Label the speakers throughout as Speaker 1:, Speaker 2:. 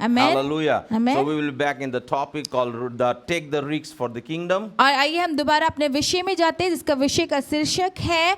Speaker 1: Amen.
Speaker 2: Hallelujah.
Speaker 1: Amen.
Speaker 2: So we will be back in the topic called the take the risks for the kingdom.
Speaker 1: और आइए हम दोबारा अपने विषय में जाते हैं जिसका विषय का शीर्षक है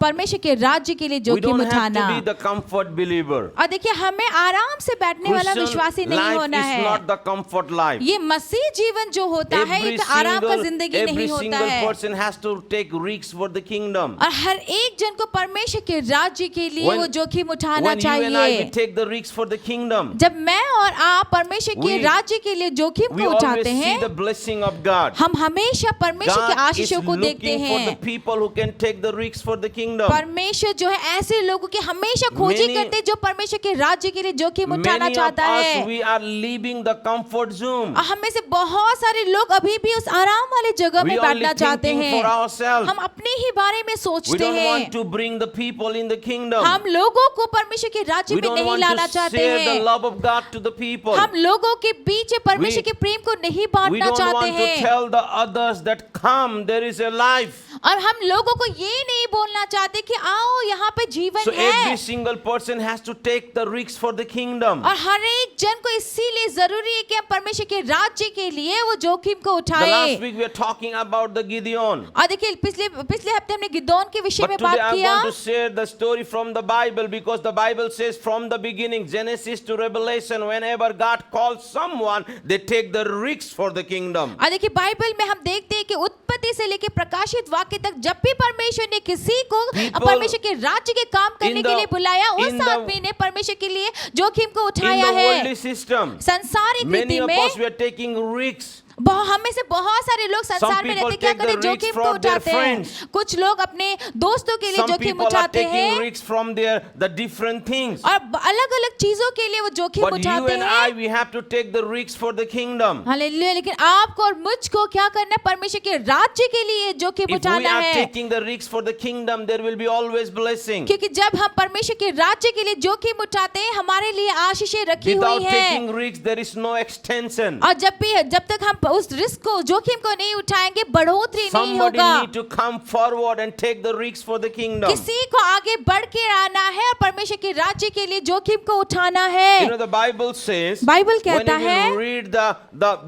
Speaker 1: परमेश्वर के राज्य के लिए
Speaker 2: We
Speaker 1: जोखिम
Speaker 2: don't have
Speaker 1: उठाना।
Speaker 2: to be the comfort believer.
Speaker 1: और देखिए हमें आराम से बैठने वाला विश्वासी
Speaker 2: Christian
Speaker 1: नहीं
Speaker 2: life
Speaker 1: होना
Speaker 2: is
Speaker 1: है।
Speaker 2: not the comfort life.
Speaker 1: ये मसीह जीवन जो होता है
Speaker 2: Every
Speaker 1: एक आराम का जिंदगी
Speaker 2: every
Speaker 1: नहीं होता
Speaker 2: single
Speaker 1: है।
Speaker 2: person has to take risks for the kingdom.
Speaker 1: और हर एक जन को परमेश्वर के राज्य के लिए
Speaker 2: When-
Speaker 1: वो जोखिम उठाना
Speaker 2: When you and I we
Speaker 1: चाहिए।
Speaker 2: take the risks for the kingdom,
Speaker 1: जब मैं और आप परमेश्वर के
Speaker 2: We-
Speaker 1: राज्य के लिए जोखिम
Speaker 2: we
Speaker 1: को
Speaker 2: always
Speaker 1: उठाते
Speaker 2: see
Speaker 1: हैं,
Speaker 2: the blessing of God.
Speaker 1: हम हमेशा परमेश्वर के
Speaker 2: God is
Speaker 1: आशीषों को देखते
Speaker 2: looking for the
Speaker 1: हैं।
Speaker 2: people who can take the risks for the kingdom.
Speaker 1: परमेश्वर जो है ऐसे लोगों की हमेशा खोजी
Speaker 2: Many-
Speaker 1: करते हैं जो परमेश्वर के राज्य के लिए जोखिम उठाना
Speaker 2: Many of
Speaker 1: चाहता
Speaker 2: us,
Speaker 1: है।
Speaker 2: we are leaving the comfort zone.
Speaker 1: और हम में से बहुत सारे लोग अभी भी उस आराम वाले जगह
Speaker 2: We
Speaker 1: में
Speaker 2: only
Speaker 1: बैठना चाहते
Speaker 2: thinking
Speaker 1: हैं।
Speaker 2: for ourselves.
Speaker 1: हम अपने ही बारे में
Speaker 2: We
Speaker 1: सोचते
Speaker 2: don't
Speaker 1: हैं।
Speaker 2: want to bring the people in the kingdom.
Speaker 1: हम लोगों को परमेश्वर के राज्य
Speaker 2: We
Speaker 1: में
Speaker 2: don't
Speaker 1: नहीं
Speaker 2: want
Speaker 1: लाना
Speaker 2: to
Speaker 1: चाहते
Speaker 2: share the
Speaker 1: हैं।
Speaker 2: love of God to the people.
Speaker 1: हम लोगों के बीच परमेश्वर
Speaker 2: We-
Speaker 1: के प्रेम को नहीं
Speaker 2: We
Speaker 1: बांटना
Speaker 2: don't
Speaker 1: चाहते
Speaker 2: want to
Speaker 1: हैं।
Speaker 2: tell the others that come, there is a life.
Speaker 1: और हम लोगों को ये नहीं बोलना चाहते कि आओ यहाँ पे जीवन
Speaker 2: So
Speaker 1: है।
Speaker 2: every single person has to take the risks for the kingdom.
Speaker 1: और हर एक जन को इसीलिए जरूरी है कि हम परमेश्वर के राज्य के लिए वो जोखिम को
Speaker 2: The last
Speaker 1: उठाएं।
Speaker 2: week we were talking about the Gideon.
Speaker 1: और देखिए पिछले हफ्ते हमने गिदोन के विषय
Speaker 2: But
Speaker 1: में
Speaker 2: today
Speaker 1: बात
Speaker 2: I'm
Speaker 1: किया।
Speaker 2: going to share the story from the Bible because the Bible says from the beginning, Genesis to Revelation, whenever God calls someone, they take the risks for the kingdom.
Speaker 1: और देखिए Bible में हम देखते हैं कि उत्पत्ति से लेकर प्रकाशित वाक्य तक जब भी परमेश्वर ने किसी को
Speaker 2: People
Speaker 1: परमेश्वर के राज्य के काम करने
Speaker 2: in
Speaker 1: के
Speaker 2: the-
Speaker 1: लिए बुलाया,
Speaker 2: in
Speaker 1: उस
Speaker 2: the-
Speaker 1: आदमी ने परमेश्वर के लिए जोखिम को
Speaker 2: In
Speaker 1: उठाया
Speaker 2: the
Speaker 1: है।
Speaker 2: worldly system,
Speaker 1: संसारिक
Speaker 2: many
Speaker 1: रीति
Speaker 2: of
Speaker 1: में
Speaker 2: us we are taking risks.
Speaker 1: हम में से बहुत सारे लोग संसार में
Speaker 2: people
Speaker 1: रहते क्या
Speaker 2: take the
Speaker 1: करते
Speaker 2: risks
Speaker 1: जोखिम को
Speaker 2: from their
Speaker 1: उठाते हैं।
Speaker 2: friends.
Speaker 1: कुछ लोग अपने दोस्तों के लिए
Speaker 2: Some
Speaker 1: जोखिम
Speaker 2: people are
Speaker 1: उठाते
Speaker 2: taking
Speaker 1: हैं
Speaker 2: risks from the different things.
Speaker 1: और अलग अलग चीजों के लिए वो जोखिम
Speaker 2: But you
Speaker 1: उठाते
Speaker 2: and I,
Speaker 1: हैं।
Speaker 2: we have to take the risks for the kingdom.
Speaker 1: Hallelujah. लेकिन आपको और मुझको क्या करना है? परमेश्वर के राज्य के लिए जोखिम
Speaker 2: If we
Speaker 1: उठाना
Speaker 2: are
Speaker 1: है।
Speaker 2: taking the risks for the kingdom, there will be always blessing.
Speaker 1: क्योंकि जब हम परमेश्वर के राज्य के लिए जोखिम उठाते हैं, हमारे लिए आशीषें रखी
Speaker 2: Without
Speaker 1: हुई हैं।
Speaker 2: taking risks, there is no extension.
Speaker 1: और जब तक हम उस रिस्क को जोखिम को नहीं उठाएंगे, बढ़ोतरी नहीं
Speaker 2: Somebody
Speaker 1: होगा।
Speaker 2: need to come forward and take the risks for the kingdom.
Speaker 1: किसी को आगे बढ़ के आना है और परमेश्वर के राज्य के लिए जोखिम को उठाना है।
Speaker 2: You know, the Bible says,
Speaker 1: Bible
Speaker 2: when
Speaker 1: कहता
Speaker 2: you
Speaker 1: है,
Speaker 2: will read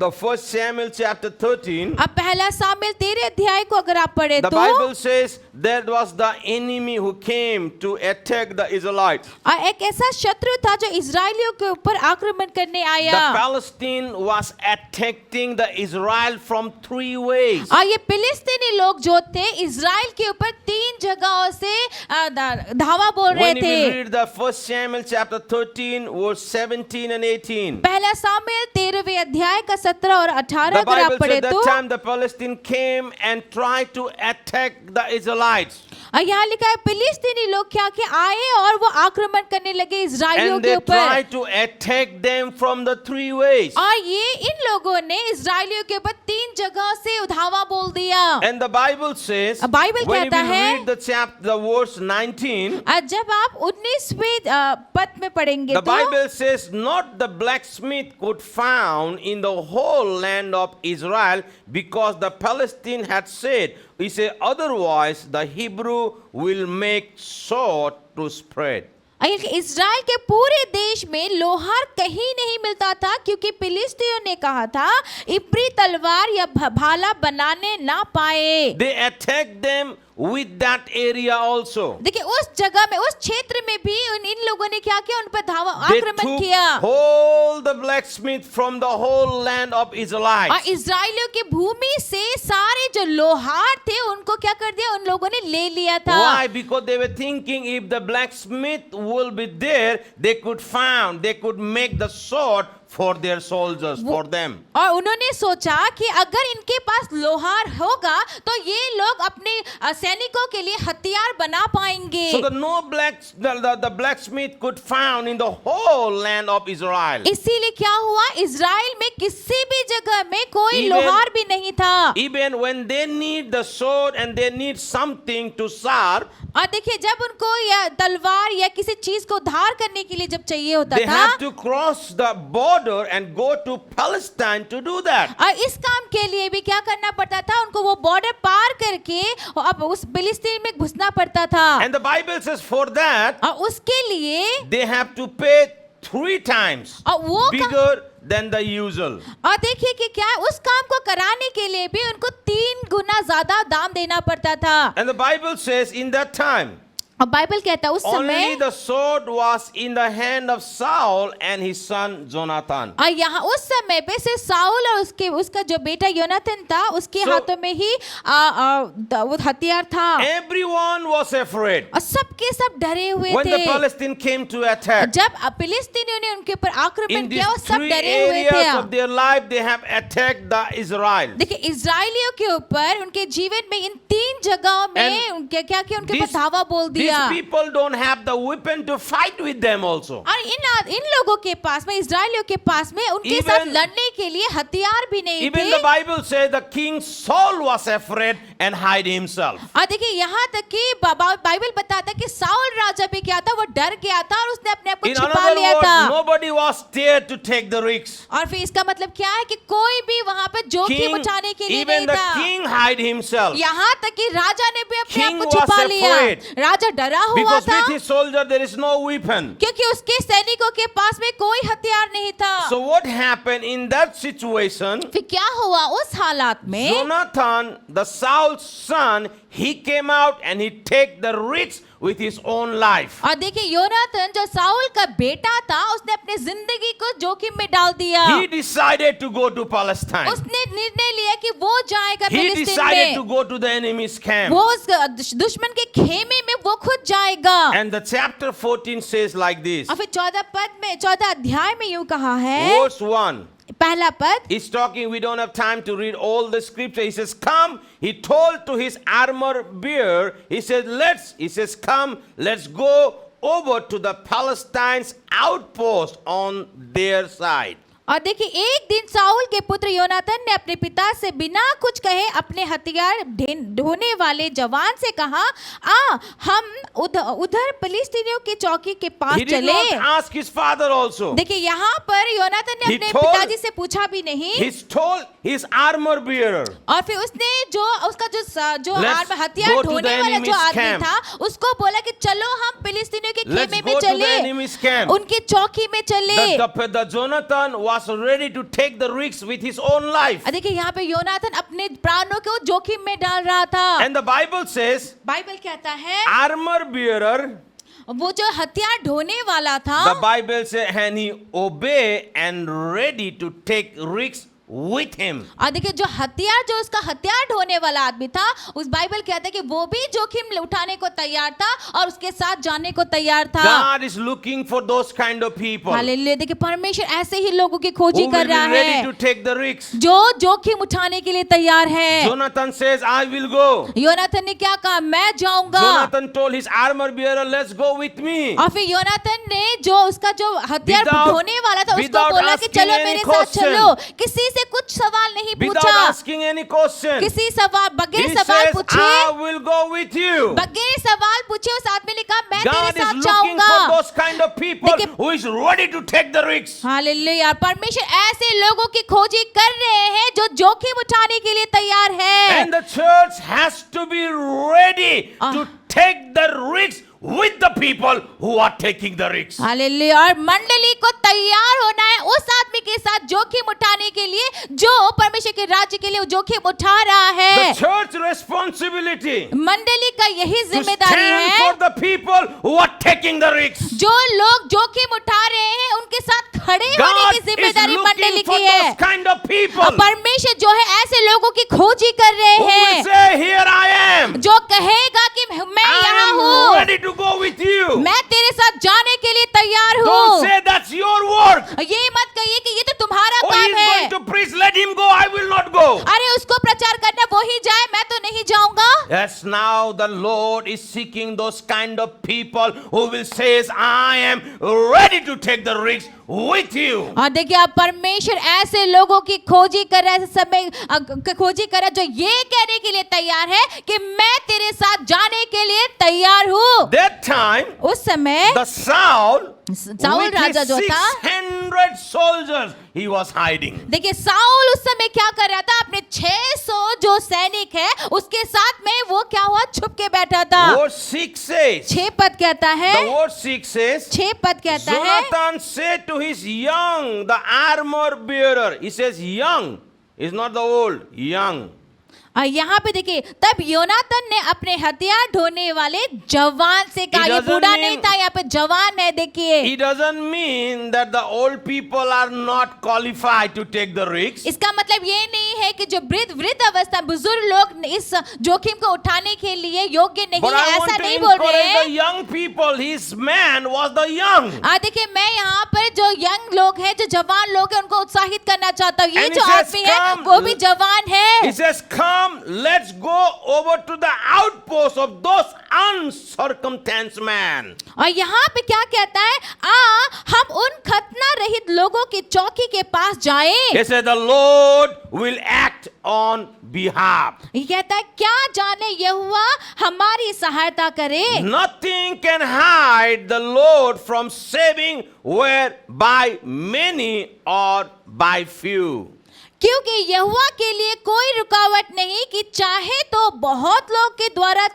Speaker 2: the first Samuel chapter 13,
Speaker 1: अब पहला सामुएल 13 अध्याय को अगर आप पढ़े
Speaker 2: the
Speaker 1: तो
Speaker 2: Bible says there was the enemy who came to attack the Israelites.
Speaker 1: और एक ऐसा शत्रु था जो इजरायलियों के ऊपर आक्रमण करने
Speaker 2: The
Speaker 1: आया।
Speaker 2: Palestine was attacking the Israel from three ways.
Speaker 1: और ये फिलिस्तीनी लोग जो थे इजराइल के ऊपर 3 जगहों से धावा बोल रहे
Speaker 2: When you will
Speaker 1: थे।
Speaker 2: read the first Samuel chapter 13 verse 17 and 18,
Speaker 1: पहला सामुएल 13वें अध्याय का 17 और 18
Speaker 2: the
Speaker 1: अगर आप
Speaker 2: Bible
Speaker 1: पढ़े
Speaker 2: said that
Speaker 1: तो
Speaker 2: time the Palestine came and tried to attack the Israelites.
Speaker 1: और यहाँ लिखा है फिलिस्तीनी लोग क्या क्या आए और वो आक्रमण करने लगे इजराइलियों
Speaker 2: And
Speaker 1: के
Speaker 2: they
Speaker 1: ऊपर।
Speaker 2: tried to attack them from the three ways.
Speaker 1: और ये इन लोगों ने इजराइलियों के ऊपर 3 जगहों से धावा बोल दिया।
Speaker 2: And the Bible says,
Speaker 1: Bible
Speaker 2: when you
Speaker 1: कहता
Speaker 2: will
Speaker 1: है,
Speaker 2: read the chapter, the verse 19,
Speaker 1: जब आप 19वें पद में पढ़ेंगे
Speaker 2: the
Speaker 1: तो
Speaker 2: Bible says, not the blacksmith could found in the whole land of Israel because the Palestine had said, he said, otherwise the Hebrew will make sword to spread.
Speaker 1: Israel के पूरे देश में लोहार कहीं नहीं मिलता था क्योंकि फिलिस्तीनियों ने कहा था इब्री तलवार या भाला बनाने ना पाए।
Speaker 2: They attacked them with that area also.
Speaker 1: देखिए उस जगह में उस क्षेत्र में भी इन लोगों ने क्या किया? उन पर धावा
Speaker 2: They
Speaker 1: आक्रमण
Speaker 2: took
Speaker 1: किया
Speaker 2: all the blacksmith from the whole land of
Speaker 1: और
Speaker 2: Israelites.
Speaker 1: इजराइलियों की भूमि से सारे जो लोहार थे उनको क्या कर दिया? उन लोगों ने ले लिया था।
Speaker 2: Why? Because they were thinking if the blacksmith will be there, they could make the sword for their soldiers, for them.
Speaker 1: और उन्होंने सोचा कि अगर इनके पास लोहार होगा तो ये लोग अपने सैनिकों के लिए हथियार बना पाएंगे।
Speaker 2: So the blacksmith could found in the whole land of Israel.
Speaker 1: इसीलिए क्या हुआ? इजराइल में किसी भी जगह में कोई
Speaker 2: Even-
Speaker 1: लोहार भी नहीं था।
Speaker 2: Even when they need the sword and they need something to sharp,
Speaker 1: और देखिए जब उनको या तलवार या किसी चीज को धार करने के लिए जब चाहिए होता
Speaker 2: they
Speaker 1: था
Speaker 2: have to cross the border and go to Palestine to do that.
Speaker 1: और इस काम के लिए भी क्या करना पड़ता था? उनको वो बॉर्डर पार करके और अब उस फिलिस्तीन में घुसना पड़ता था
Speaker 2: And the Bible says for that,
Speaker 1: और उसके लिए
Speaker 2: they have to pay 3 times
Speaker 1: और वो
Speaker 2: bigger than the usual.
Speaker 1: और देखिए कि क्या है, उस काम को कराने के लिए भी उनको 3 गुना ज्यादा दाम देना पड़ता था।
Speaker 2: And the Bible says in that time,
Speaker 1: और बाइबल कहता है उस
Speaker 2: only
Speaker 1: समय,
Speaker 2: the sword was in the hand of Saul and his son Jonathan.
Speaker 1: और यहाँ उस समय पे सिर्फ साउल और उसका जो बेटा योनाथन था उसके
Speaker 2: So-
Speaker 1: हाथों में ही वो हथियार था,
Speaker 2: Everyone was afraid
Speaker 1: और सबके सब डरे हुए
Speaker 2: when the
Speaker 1: थे।
Speaker 2: Palestine came to attack.
Speaker 1: जब फिलिस्तीनियों ने उनके ऊपर आक्रमण
Speaker 2: In these
Speaker 1: किया, वो सब
Speaker 2: 3
Speaker 1: डरे हुए थे।
Speaker 2: areas of their life, they have attacked the Israel.
Speaker 1: देखिए इजराइलियों के ऊपर उनके जीवन में इन 3 जगहों में
Speaker 2: And
Speaker 1: उनके क्या किया, उनके ऊपर
Speaker 2: These,
Speaker 1: धावा बोल
Speaker 2: these
Speaker 1: दिया।
Speaker 2: people don't have the weapon to fight with them also.
Speaker 1: और इन लोगों के पास में, इजराइलियों के पास में उनके
Speaker 2: Even-
Speaker 1: साथ लड़ने के लिए हथियार भी नहीं
Speaker 2: Even the
Speaker 1: थे।
Speaker 2: Bible says the king Saul was afraid and hid himself.
Speaker 1: और देखिए यहाँ तक कि बाइबल बताता है कि साउल राजा भी क्या था, वो डर गया था और उसने अपने आप को
Speaker 2: In
Speaker 1: छिपा
Speaker 2: another
Speaker 1: लिया
Speaker 2: word,
Speaker 1: था।
Speaker 2: nobody was dared to take the risks.
Speaker 1: और फिर इसका मतलब क्या है कि कोई भी वहां पे जोखिम
Speaker 2: King,
Speaker 1: उठाने के लिए
Speaker 2: even
Speaker 1: नहीं
Speaker 2: the
Speaker 1: था।
Speaker 2: king hid himself
Speaker 1: यहाँ तक कि राजा ने भी अपने आप
Speaker 2: King
Speaker 1: को
Speaker 2: was
Speaker 1: छिपा लिया।
Speaker 2: afraid.
Speaker 1: राजा डरा हुआ
Speaker 2: because
Speaker 1: था
Speaker 2: with his soldier there is no weapon.
Speaker 1: क्योंकि उसके सैनिकों के पास में कोई हथियार नहीं था।
Speaker 2: So what happened in that situation?
Speaker 1: फिर क्या हुआ उस हालात में?
Speaker 2: Jonathan, the Saul's son, he came out and he take the risks with his own life.
Speaker 1: और देखिए योनाथन जो साउल का बेटा था, उसने अपनी जिंदगी को जोखिम में डाल दिया।
Speaker 2: He decided to go to Palestine.
Speaker 1: उसने निर्णय लिया कि वो जाएगा
Speaker 2: He
Speaker 1: फिलिस्तीन
Speaker 2: decided to
Speaker 1: में।
Speaker 2: go to the enemy's camp.
Speaker 1: वो उस दुश्मन के खेमे में वो खुद जाएगा।
Speaker 2: And the chapter 14 says like this.
Speaker 1: और फिर 14 अध्याय में यूं कहा है,
Speaker 2: Verse 1.
Speaker 1: पहला पद,
Speaker 2: He's talking, we don't have time to read all the scripture. He says, come. He told to his armor bearer, he says, come, let's go over to the Palestine's outpost on their side.
Speaker 1: और देखिए एक दिन Saul के पुत्र Yonatan ने अपने पिता से बिना कुछ कहे अपने हथियार ढोने वाले जवान से कहा, हम उधर फिलिस्तीनियों की चौकी के पास
Speaker 2: He did
Speaker 1: चले।
Speaker 2: not ask his father also.
Speaker 1: देखिए यहाँ पर योनाथन ने
Speaker 2: He
Speaker 1: अपने
Speaker 2: told-
Speaker 1: पिताजी से पूछा भी नहीं।
Speaker 2: He's told his armor bearer,
Speaker 1: और फिर उसने जो उसका जो
Speaker 2: Let's
Speaker 1: हथियार
Speaker 2: go to
Speaker 1: ढोने
Speaker 2: the
Speaker 1: वाला जो
Speaker 2: enemy's
Speaker 1: आदमी
Speaker 2: camp.
Speaker 1: था, उसको बोला कि चलो हम फिलिस्तीनियों के
Speaker 2: let's
Speaker 1: खेमे में
Speaker 2: go to the
Speaker 1: चले,
Speaker 2: enemy's camp.
Speaker 1: उनकी चौकी में चले।
Speaker 2: The Jonathan was ready to take the risks with his own life.
Speaker 1: देखिए यहाँ पे योनाथन अपने प्राणों को जोखिम में डाल रहा था।
Speaker 2: And the Bible says,
Speaker 1: Bible कहता है
Speaker 2: armor bearer,
Speaker 1: वो जो हथियार ढोने वाला था,
Speaker 2: the Bible says, and he obey and ready to take risks with him.
Speaker 1: और देखिए जो उसका हथियार ढोने वाला आदमी था, उस बाइबल कहता है कि वो भी जोखिम उठाने को तैयार था और उसके साथ जाने को तैयार था।
Speaker 2: God is looking for those kind of people who
Speaker 1: hallelujah. देखिए परमेश्वर ऐसे ही लोगों की खोजी
Speaker 2: will
Speaker 1: कर
Speaker 2: be
Speaker 1: रहा
Speaker 2: ready
Speaker 1: है
Speaker 2: to take the risks.
Speaker 1: जो जोखिम उठाने के लिए तैयार है।
Speaker 2: Jonathan says, I will go.
Speaker 1: Yonatan ने क्या कहा, मैं जाऊंगा।
Speaker 2: Jonathan told his armor bearer, let's go with me.
Speaker 1: और फिर योनाथन ने जो उसका जो हथियार
Speaker 2: Without-
Speaker 1: ढोने वाला था, उसको
Speaker 2: without
Speaker 1: बोला कि
Speaker 2: asking
Speaker 1: चलो
Speaker 2: any
Speaker 1: मेरे साथ
Speaker 2: question.
Speaker 1: चलो। किसी से कुछ सवाल नहीं
Speaker 2: Without
Speaker 1: पूछा,
Speaker 2: asking any question.
Speaker 1: किसी सवाल बगैर
Speaker 2: He
Speaker 1: सवाल
Speaker 2: says,
Speaker 1: पूछे,
Speaker 2: I will go with you.
Speaker 1: बगैर सवाल पूछे उस आदमी ने कहा मैं
Speaker 2: God
Speaker 1: तेरे
Speaker 2: is
Speaker 1: साथ
Speaker 2: looking
Speaker 1: जाऊंगा।
Speaker 2: for those kind of people
Speaker 1: देखिए-
Speaker 2: who is ready to take the risks.
Speaker 1: Hallelujah. परमेश्वर ऐसे लोगों की खोजी कर रहे हैं जो जोखिम उठाने के लिए तैयार है।
Speaker 2: And the church has to be ready to take the risks with the people who are taking the risks.
Speaker 1: Hallelujah. और मंडली को तैयार होना है उस आदमी के साथ जोखिम उठाने के लिए जो परमेश्वर के राज्य के लिए जोखिम उठा रहा है।
Speaker 2: The church responsibility
Speaker 1: मंडली का यही
Speaker 2: to
Speaker 1: जिम्मेदारी
Speaker 2: stand
Speaker 1: है,
Speaker 2: for the people who are taking the risks.
Speaker 1: जो लोग जोखिम उठा रहे हैं उनके साथ खड़े होने
Speaker 2: God
Speaker 1: की
Speaker 2: is
Speaker 1: जिम्मेदारी मंडली
Speaker 2: looking for
Speaker 1: की है।
Speaker 2: those kind of people
Speaker 1: और परमेश्वर जो है ऐसे लोगों की खोजी कर रहे
Speaker 2: who will
Speaker 1: हैं
Speaker 2: say, here I am.
Speaker 1: जो कहेगा कि मैं
Speaker 2: I
Speaker 1: यहाँ
Speaker 2: am
Speaker 1: हूँ,
Speaker 2: ready to go with you.
Speaker 1: मैं तेरे साथ जाने के लिए तैयार
Speaker 2: Don't
Speaker 1: हूँ।
Speaker 2: say that's your work.
Speaker 1: ये मत कहिए कि ये तो तुम्हारा
Speaker 2: Oh,
Speaker 1: काम
Speaker 2: he's
Speaker 1: है।
Speaker 2: going to preach. Let him go. I will not go.
Speaker 1: अरे उसको प्रचार करना, वो ही जाए, मैं तो नहीं जाऊंगा।
Speaker 2: Yes, now the Lord is seeking those kind of people who will say, I am ready to take the risks with you.
Speaker 1: और देखिए अब परमेश्वर ऐसे लोगों की खोजी कर रहा है, खोजी कर रहा है जो ये कहने के लिए तैयार है कि मैं तेरे साथ जाने के लिए तैयार हूँ।
Speaker 2: That time,
Speaker 1: उस समय
Speaker 2: the Saul,
Speaker 1: Saul
Speaker 2: with
Speaker 1: Raja
Speaker 2: his
Speaker 1: जो था,
Speaker 2: 600 soldiers, he was hiding.
Speaker 1: देखिए साउल उस समय क्या कर रहा था, अपने 600 जो सैनिक है उसके साथ में वो क्या हुआ, छुप के बैठा था।
Speaker 2: Verse 6 says,
Speaker 1: 6 पद कहता है,
Speaker 2: the verse 6 says,
Speaker 1: 6 पद कहता है,
Speaker 2: Jonathan said to his young, the armor bearer, he says young, is not the old, young.
Speaker 1: और यहाँ पे देखिए, तब योनातन ने अपने हथियार ढोने वाले जवान से कहा,
Speaker 2: It
Speaker 1: ये
Speaker 2: doesn't
Speaker 1: बूढ़ा
Speaker 2: mean-
Speaker 1: नहीं था, यहाँ पे जवान है, देखिए।
Speaker 2: It doesn't mean that the old people are not qualified to take the risks.
Speaker 1: इसका मतलब ये नहीं है कि जो वृद्ध अवस्था बुजुर्ग लोग इस जोखिम को उठाने के लिए योग्य नहीं
Speaker 2: But
Speaker 1: है,
Speaker 2: I want
Speaker 1: ऐसा
Speaker 2: to
Speaker 1: नहीं बोल रहे
Speaker 2: encourage the
Speaker 1: हैं।
Speaker 2: young people. His man was the young.
Speaker 1: देखिए, मैं यहाँ पर जो यंग लोग हैं, जो जवान लोग हैं, उनको उत्साहित करना चाहता हूँ। ये
Speaker 2: And
Speaker 1: जो
Speaker 2: he says,
Speaker 1: आदमी है
Speaker 2: "Come."
Speaker 1: वो भी जवान है।
Speaker 2: He says, come, let's go over to the outpost of those uncircumcised men.
Speaker 1: और यहाँ पे क्या कहता है, हम उन खतना रहित लोगों की चौकी के पास जाएं।
Speaker 2: He said, the Lord will act on behalf.
Speaker 1: ये कहता है, क्या जाने यहोवा हमारी सहायता करे।
Speaker 2: Nothing can hide the Lord from saving, where by many or by few.
Speaker 1: क्योंकि यहोवा के लिए कोई रुकावट नहीं कि चाहे तो बहुत लोग के द्वारा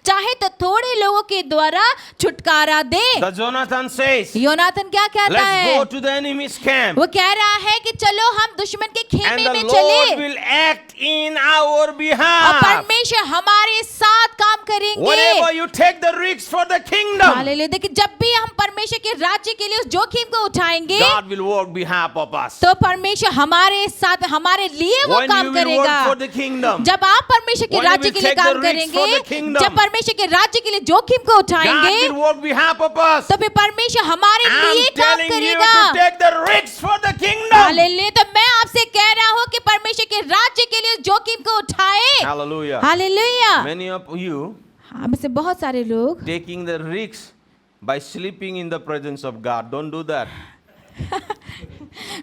Speaker 1: चाहे तो थोड़े लोगों के द्वारा छुटकारा दे।
Speaker 2: The Jonathan says,
Speaker 1: योनातन क्या कहता
Speaker 2: let's
Speaker 1: है,
Speaker 2: go to the enemy's camp.
Speaker 1: वो कह रहा है कि चलो हम दुश्मन के
Speaker 2: And
Speaker 1: खेमे
Speaker 2: the
Speaker 1: में
Speaker 2: Lord
Speaker 1: चले
Speaker 2: will act in our
Speaker 1: और
Speaker 2: behalf.
Speaker 1: परमेश्वर हमारे साथ काम करेंगे।
Speaker 2: Whenever you take the risks for the kingdom,
Speaker 1: hallelujah. देखिए, जब भी हम परमेश्वर के राज्य के लिए उस जोखिम को उठाएंगे
Speaker 2: God will work behalf of us.
Speaker 1: तो परमेश्वर हमारे साथ हमारे लिए वो
Speaker 2: When
Speaker 1: काम
Speaker 2: you will
Speaker 1: करेगा।
Speaker 2: work for the kingdom,
Speaker 1: जब आप परमेश्वर के
Speaker 2: When you
Speaker 1: राज्य
Speaker 2: will
Speaker 1: के लिए
Speaker 2: take the
Speaker 1: काम
Speaker 2: risks
Speaker 1: करेंगे,
Speaker 2: for the kingdom,
Speaker 1: जब परमेश्वर के राज्य के लिए जोखिम को
Speaker 2: God
Speaker 1: उठाएंगे
Speaker 2: will work behalf of us.
Speaker 1: तो फिर परमेश्वर हमारे लिए
Speaker 2: I'm
Speaker 1: काम
Speaker 2: telling you
Speaker 1: करेगा।
Speaker 2: to take the risks for the kingdom.
Speaker 1: Hallelujah. तो मैं आपसे कह रहा हूँ कि परमेश्वर के राज्य के लिए जोखिम को उठाए।
Speaker 2: Hallelujah.
Speaker 1: Hallelujah.
Speaker 2: Many of you
Speaker 1: हम से बहुत सारे लोग
Speaker 2: taking the risks by sleeping in the presence of God. Don't do that.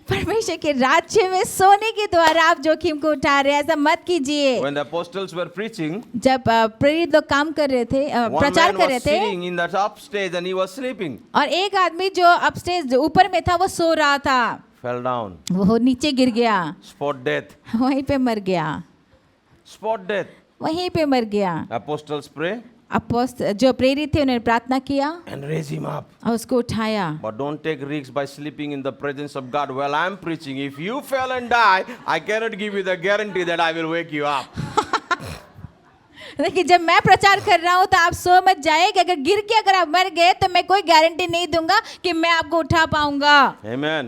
Speaker 1: परमेश्वर के राज्य में सोने के द्वारा आप जोखिम को उठा रहे हैं, ऐसा मत कीजिए।
Speaker 2: When the apostles were preaching,
Speaker 1: जब प्रेरित लोग काम कर रहे थे,
Speaker 2: one
Speaker 1: प्रचार
Speaker 2: man
Speaker 1: कर रहे
Speaker 2: was
Speaker 1: थे,
Speaker 2: sitting in that upstage and he was sleeping.
Speaker 1: और एक आदमी जो अपस्टेज ऊपर में था वो सो रहा था,
Speaker 2: Fell down.
Speaker 1: वो नीचे गिर गया,
Speaker 2: Spot death.
Speaker 1: वहीं पे मर गया,
Speaker 2: Spot death.
Speaker 1: वहीं पे मर गया।
Speaker 2: Apostles pray
Speaker 1: जो प्रेरित थे उन्होंने प्रार्थना किया
Speaker 2: and raise him up.
Speaker 1: और उसको उठाया।
Speaker 2: But don't take risks by sleeping in the presence of God while I'm preaching. If you fell and die, I cannot give you the guarantee that I will wake you up.
Speaker 1: देखिए, जब मैं प्रचार कर रहा हूँ तो आप सो मत जाए कि अगर गिर के अगर आप मर गए तो मैं कोई गारंटी नहीं दूंगा कि मैं आपको उठा पाऊंगा।
Speaker 2: Amen.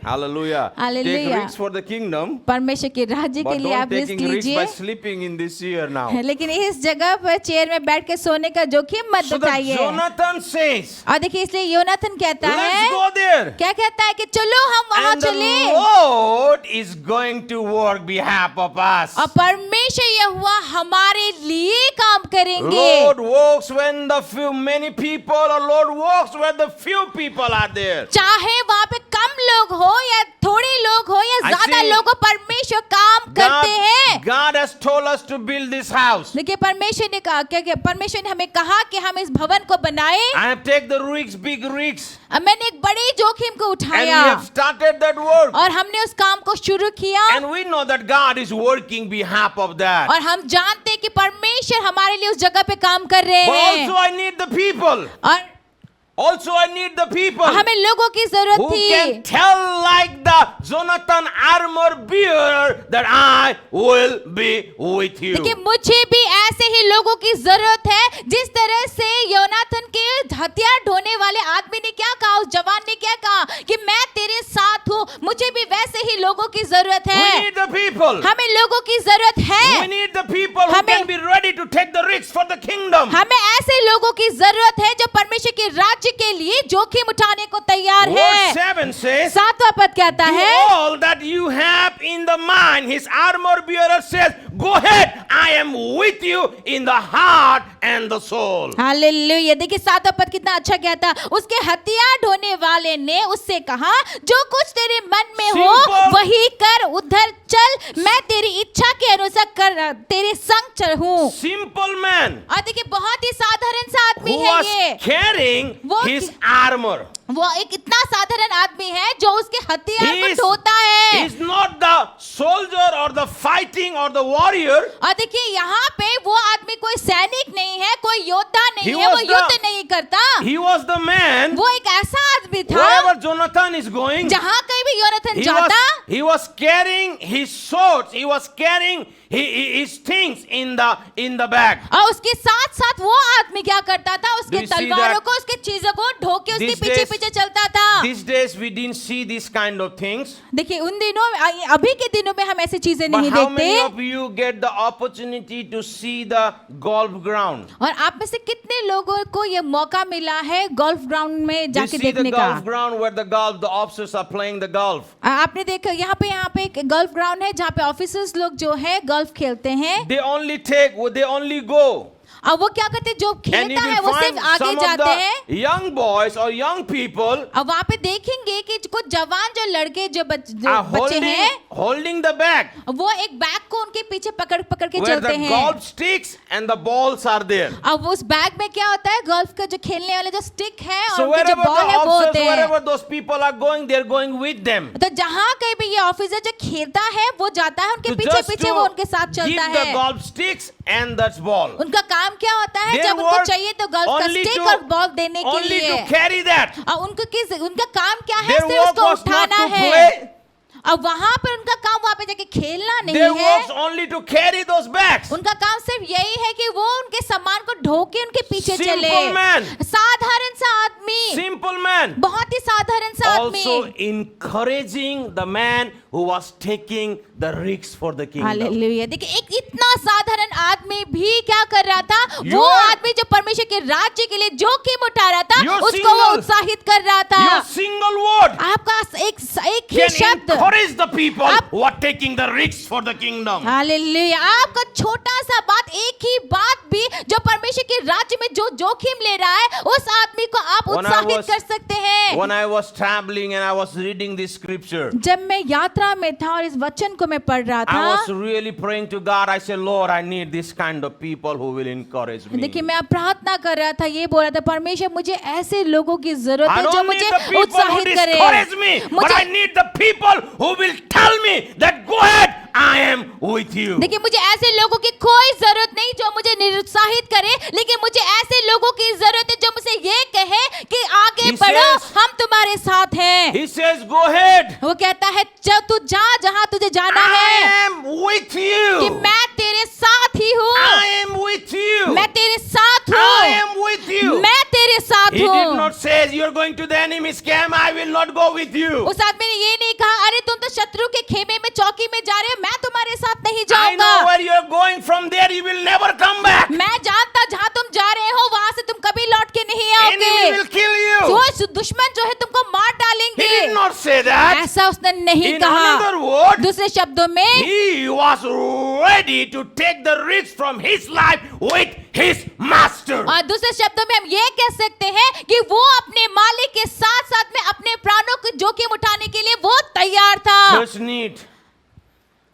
Speaker 2: Hallelujah. Take
Speaker 1: Hallelujah.
Speaker 2: risks for the kingdom,
Speaker 1: परमेश्वर के राज्य के
Speaker 2: but
Speaker 1: लिए
Speaker 2: don't
Speaker 1: आप रिस्क
Speaker 2: taking risks by
Speaker 1: लीजिए,
Speaker 2: sleeping in this year now.
Speaker 1: लेकिन इस जगह पर चेयर में बैठ के सोने का जोखिम मत
Speaker 2: So that
Speaker 1: उठाइए।
Speaker 2: Jonathan says,
Speaker 1: और देखिए, इसलिए योनाथन कहता
Speaker 2: let's
Speaker 1: है,
Speaker 2: go there.
Speaker 1: क्या कहता है कि चलो हम वहां
Speaker 2: And the
Speaker 1: चले
Speaker 2: Lord is going to work behalf of us.
Speaker 1: और परमेश्वर यहोवा हमारे लिए काम करेंगे।
Speaker 2: Lord works when the many people, or Lord works when the few people are there.
Speaker 1: चाहे वहां पे कम लोग हो या थोड़े लोग हो या
Speaker 2: I
Speaker 1: ज्यादा
Speaker 2: see.
Speaker 1: लोग हो, परमेश्वर काम करते हैं।
Speaker 2: God has told us to build this house.
Speaker 1: देखिए, परमेश्वर ने कहा, क्या परमेश्वर ने हमें कहा कि हम इस भवन को बनाए।
Speaker 2: I have taken the risks, big risks,
Speaker 1: अब मैंने एक बड़े जोखिम को
Speaker 2: and we
Speaker 1: उठाया
Speaker 2: have started that work.
Speaker 1: और हमने उस काम को शुरू किया
Speaker 2: And we know that God is working behalf of that.
Speaker 1: और हम जानते हैं कि परमेश्वर हमारे लिए उस जगह पे काम कर रहे
Speaker 2: But
Speaker 1: हैं।
Speaker 2: also I need the people.
Speaker 1: और
Speaker 2: Also I need the people
Speaker 1: हमें लोगों की जरूरत
Speaker 2: who
Speaker 1: थी
Speaker 2: can tell like the Jonathan armor bearer that I will be with you.
Speaker 1: देखिए, मुझे भी ऐसे ही लोगों की जरूरत है जिस तरह से योनाथन के हथियार ढोने वाले आदमी ने क्या कहा, उस जवान ने क्या कहा कि मैं तेरे साथ हूँ। मुझे भी वैसे ही लोगों की जरूरत
Speaker 2: We
Speaker 1: है।
Speaker 2: need the people.
Speaker 1: हमें लोगों की जरूरत
Speaker 2: We
Speaker 1: है।
Speaker 2: need the people who
Speaker 1: हमें-
Speaker 2: can be ready to take the risks for the kingdom.
Speaker 1: हमें ऐसे लोगों की जरूरत है जो परमेश्वर के राज्य के लिए जोखिम उठाने को तैयार
Speaker 2: Verse
Speaker 1: है।
Speaker 2: 7 says,
Speaker 1: 7वां पद कहता
Speaker 2: do
Speaker 1: है,
Speaker 2: all that you have in the mind. His armor bearer says, go ahead, I am with you in the heart and the soul.
Speaker 1: Hallelujah. देखिए 7वां पद कितना अच्छा कहता, उसके हथियार ढोने वाले ने उससे कहा, जो कुछ तेरे मन में हो
Speaker 2: Simple.
Speaker 1: वही कर, उधर चल, मैं तेरी इच्छा के अनुसार कर तेरे संग चलूं।
Speaker 2: Simple man
Speaker 1: और देखिए बहुत ही साधारण सा आदमी
Speaker 2: who
Speaker 1: है
Speaker 2: was
Speaker 1: ये।
Speaker 2: carrying
Speaker 1: वो
Speaker 2: his armor.
Speaker 1: वो एक इतना साधारण आदमी है जो उसके हथियार
Speaker 2: He
Speaker 1: को
Speaker 2: is,
Speaker 1: ढोता
Speaker 2: he
Speaker 1: है।
Speaker 2: is not the soldier or the fighting or the warrior.
Speaker 1: और देखिए यहाँ पे वो आदमी कोई सैनिक नहीं है, कोई योद्धा
Speaker 2: He
Speaker 1: नहीं है, वो
Speaker 2: was the-
Speaker 1: युद्ध नहीं करता।
Speaker 2: He was the man.
Speaker 1: वो एक ऐसा आदमी था
Speaker 2: Wherever Jonathan is going,
Speaker 1: जहाँ कहीं भी योनाथन
Speaker 2: he
Speaker 1: जाता,
Speaker 2: was carrying his swords. He was carrying his things in the bag.
Speaker 1: और उसके साथ साथ वो आदमी क्या करता था,
Speaker 2: Do
Speaker 1: उसके
Speaker 2: you see
Speaker 1: तलवारों
Speaker 2: that?
Speaker 1: को, उसके चीजों को ढो के उसके
Speaker 2: These
Speaker 1: पीछे
Speaker 2: days-
Speaker 1: पीछे चलता था।
Speaker 2: These days we didn't see this kind of things.
Speaker 1: देखिए उन दिनों में, अभी के दिनों में हम ऐसी चीजें
Speaker 2: But
Speaker 1: नहीं
Speaker 2: how many
Speaker 1: देखते।
Speaker 2: of you get the opportunity to see the golf ground?
Speaker 1: और आप में से कितने लोगों को ये मौका मिला है गोल्फ ग्राउंड में
Speaker 2: You
Speaker 1: जाके
Speaker 2: see the
Speaker 1: देखने का?
Speaker 2: golf ground where the officers are playing the golf.
Speaker 1: आपने देखा यहाँ पे एक गोल्फ ग्राउंड है जहाँ पे ऑफिसर्स लोग जो है गोल्फ खेलते हैं।
Speaker 2: They only go.
Speaker 1: और वो क्या करते हैं, जो
Speaker 2: And
Speaker 1: खेलता
Speaker 2: you
Speaker 1: है
Speaker 2: will
Speaker 1: वो सिर्फ
Speaker 2: find
Speaker 1: आगे
Speaker 2: some of
Speaker 1: जाते हैं।
Speaker 2: the young boys or young people
Speaker 1: और वहाँ पे देखेंगे कि कुछ जवान जो लड़के जो बच्चे
Speaker 2: are
Speaker 1: हैं,
Speaker 2: holding the bag
Speaker 1: वो एक बैग को उनके पीछे पकड़ पकड़ के
Speaker 2: where
Speaker 1: चलते
Speaker 2: the
Speaker 1: हैं।
Speaker 2: golf sticks and the balls are there.
Speaker 1: अब उस बैग में क्या होता है, गोल्फ का जो खेलने वाले जो स्टिक है और
Speaker 2: So
Speaker 1: उनके जो
Speaker 2: wherever
Speaker 1: बॉल
Speaker 2: the
Speaker 1: है वो
Speaker 2: officers,
Speaker 1: होते हैं।
Speaker 2: wherever those people are going, they're going with them.
Speaker 1: तो जहाँ कहीं भी ये ऑफिसर जो खेलता है वो जाता है उनके
Speaker 2: To
Speaker 1: पीछे
Speaker 2: just
Speaker 1: पीछे, वो उनके
Speaker 2: to
Speaker 1: साथ
Speaker 2: give
Speaker 1: चलता
Speaker 2: the
Speaker 1: है।
Speaker 2: golf sticks and that ball.
Speaker 1: उनका काम क्या होता है,
Speaker 2: Their
Speaker 1: जब उनको
Speaker 2: work
Speaker 1: चाहिए तो गोल्फ का
Speaker 2: only
Speaker 1: स्टिक
Speaker 2: to-
Speaker 1: और बॉल देने के
Speaker 2: Only
Speaker 1: लिए,
Speaker 2: to carry that.
Speaker 1: और उनका काम क्या है,
Speaker 2: Their
Speaker 1: सिर्फ
Speaker 2: work
Speaker 1: उसको
Speaker 2: was not
Speaker 1: उठाना
Speaker 2: to
Speaker 1: है।
Speaker 2: play.
Speaker 1: अब वहां पर उनका काम वहां पे जाके खेलना नहीं
Speaker 2: Their
Speaker 1: है,
Speaker 2: work only to carry those bags.
Speaker 1: उनका काम सिर्फ यही है कि वो उनके सामान को ढो के उनके पीछे
Speaker 2: Simple
Speaker 1: चले।
Speaker 2: man.
Speaker 1: साधारण सा आदमी,
Speaker 2: Simple man.
Speaker 1: बहुत ही साधारण सा आदमी।
Speaker 2: Also encouraging the man who was taking the risks for the kingdom.
Speaker 1: Hallelujah. देखिए एक इतना साधारण आदमी भी क्या कर रहा था, वो
Speaker 2: Your-
Speaker 1: आदमी जो परमेश्वर के राज्य के लिए जोखिम उठा रहा था,
Speaker 2: Your
Speaker 1: उसको वो
Speaker 2: single-
Speaker 1: उत्साहित कर रहा था।
Speaker 2: Your single word
Speaker 1: आपका एक ही
Speaker 2: can
Speaker 1: शब्द,
Speaker 2: encourage the people
Speaker 1: आप-
Speaker 2: who are taking the risks for the kingdom.
Speaker 1: Hallelujah, आपका छोटा सा बात, एक ही बात भी जो परमेश्वर के राज्य में जो जोखिम ले रहा है, उस आदमी को आप
Speaker 2: When I
Speaker 1: उत्साहित
Speaker 2: was-
Speaker 1: कर सकते हैं।
Speaker 2: When I was traveling and I was reading this scripture,
Speaker 1: जब मैं यात्रा में था और इस वचन को मैं पढ़ रहा
Speaker 2: I
Speaker 1: था,
Speaker 2: was really praying to God. I said, Lord, I need this kind of people who will encourage me.
Speaker 1: देखिए मैं प्रार्थना कर रहा था, ये बोल रहा था, परमेश्वर मुझे ऐसे लोगों की जरूरत
Speaker 2: I
Speaker 1: है जो
Speaker 2: don't need
Speaker 1: मुझे
Speaker 2: the people who
Speaker 1: उत्साहित करे।
Speaker 2: discourage me, but
Speaker 1: मुझे
Speaker 2: I need the people who will tell me that go ahead, I am with you.
Speaker 1: देखिए मुझे ऐसे लोगों की कोई जरूरत नहीं जो मुझे निरुत्साहित करे, लेकिन मुझे ऐसे लोगों की जरूरत है जो मुझे ये कहे कि आगे
Speaker 2: He
Speaker 1: बढ़ो,
Speaker 2: says-
Speaker 1: हम तुम्हारे साथ हैं।
Speaker 2: He says, go ahead.
Speaker 1: वो कहता है जब तू जा जहां तुझे जाना
Speaker 2: I
Speaker 1: है,
Speaker 2: am with
Speaker 1: कि
Speaker 2: you.
Speaker 1: मैं तेरे साथ ही हूँ,
Speaker 2: I am with you.
Speaker 1: मैं तेरे साथ
Speaker 2: I
Speaker 1: हूँ,
Speaker 2: am with you.
Speaker 1: मैं तेरे साथ
Speaker 2: He did
Speaker 1: हूँ।
Speaker 2: not say, you're going to the enemy's camp, I will not go with you.
Speaker 1: उस आदमी ने ये नहीं कहा, अरे तुम तो शत्रु के खेमे में चौकी में जा रहे हो, मैं तुम्हारे साथ नहीं
Speaker 2: I
Speaker 1: जाऊंगा।
Speaker 2: know where you're going from there, you will never come back.
Speaker 1: मैं जानता जहां तुम जा रहे हो वहां से तुम कभी लौट के नहीं
Speaker 2: Enemy
Speaker 1: आओगे।
Speaker 2: will kill you.
Speaker 1: वो दुश्मन जो है तुमको मार
Speaker 2: He
Speaker 1: डालेंगे।
Speaker 2: did not say that.
Speaker 1: ऐसा उसने नहीं
Speaker 2: In
Speaker 1: कहा।
Speaker 2: another word,
Speaker 1: दूसरे शब्दों में
Speaker 2: he was ready to take the risk from his life with his master.
Speaker 1: और दूसरे शब्दों में हम ये कह सकते हैं कि वो अपने मालिक के साथ साथ में अपने प्राणों को जोखिम उठाने के लिए वो तैयार था।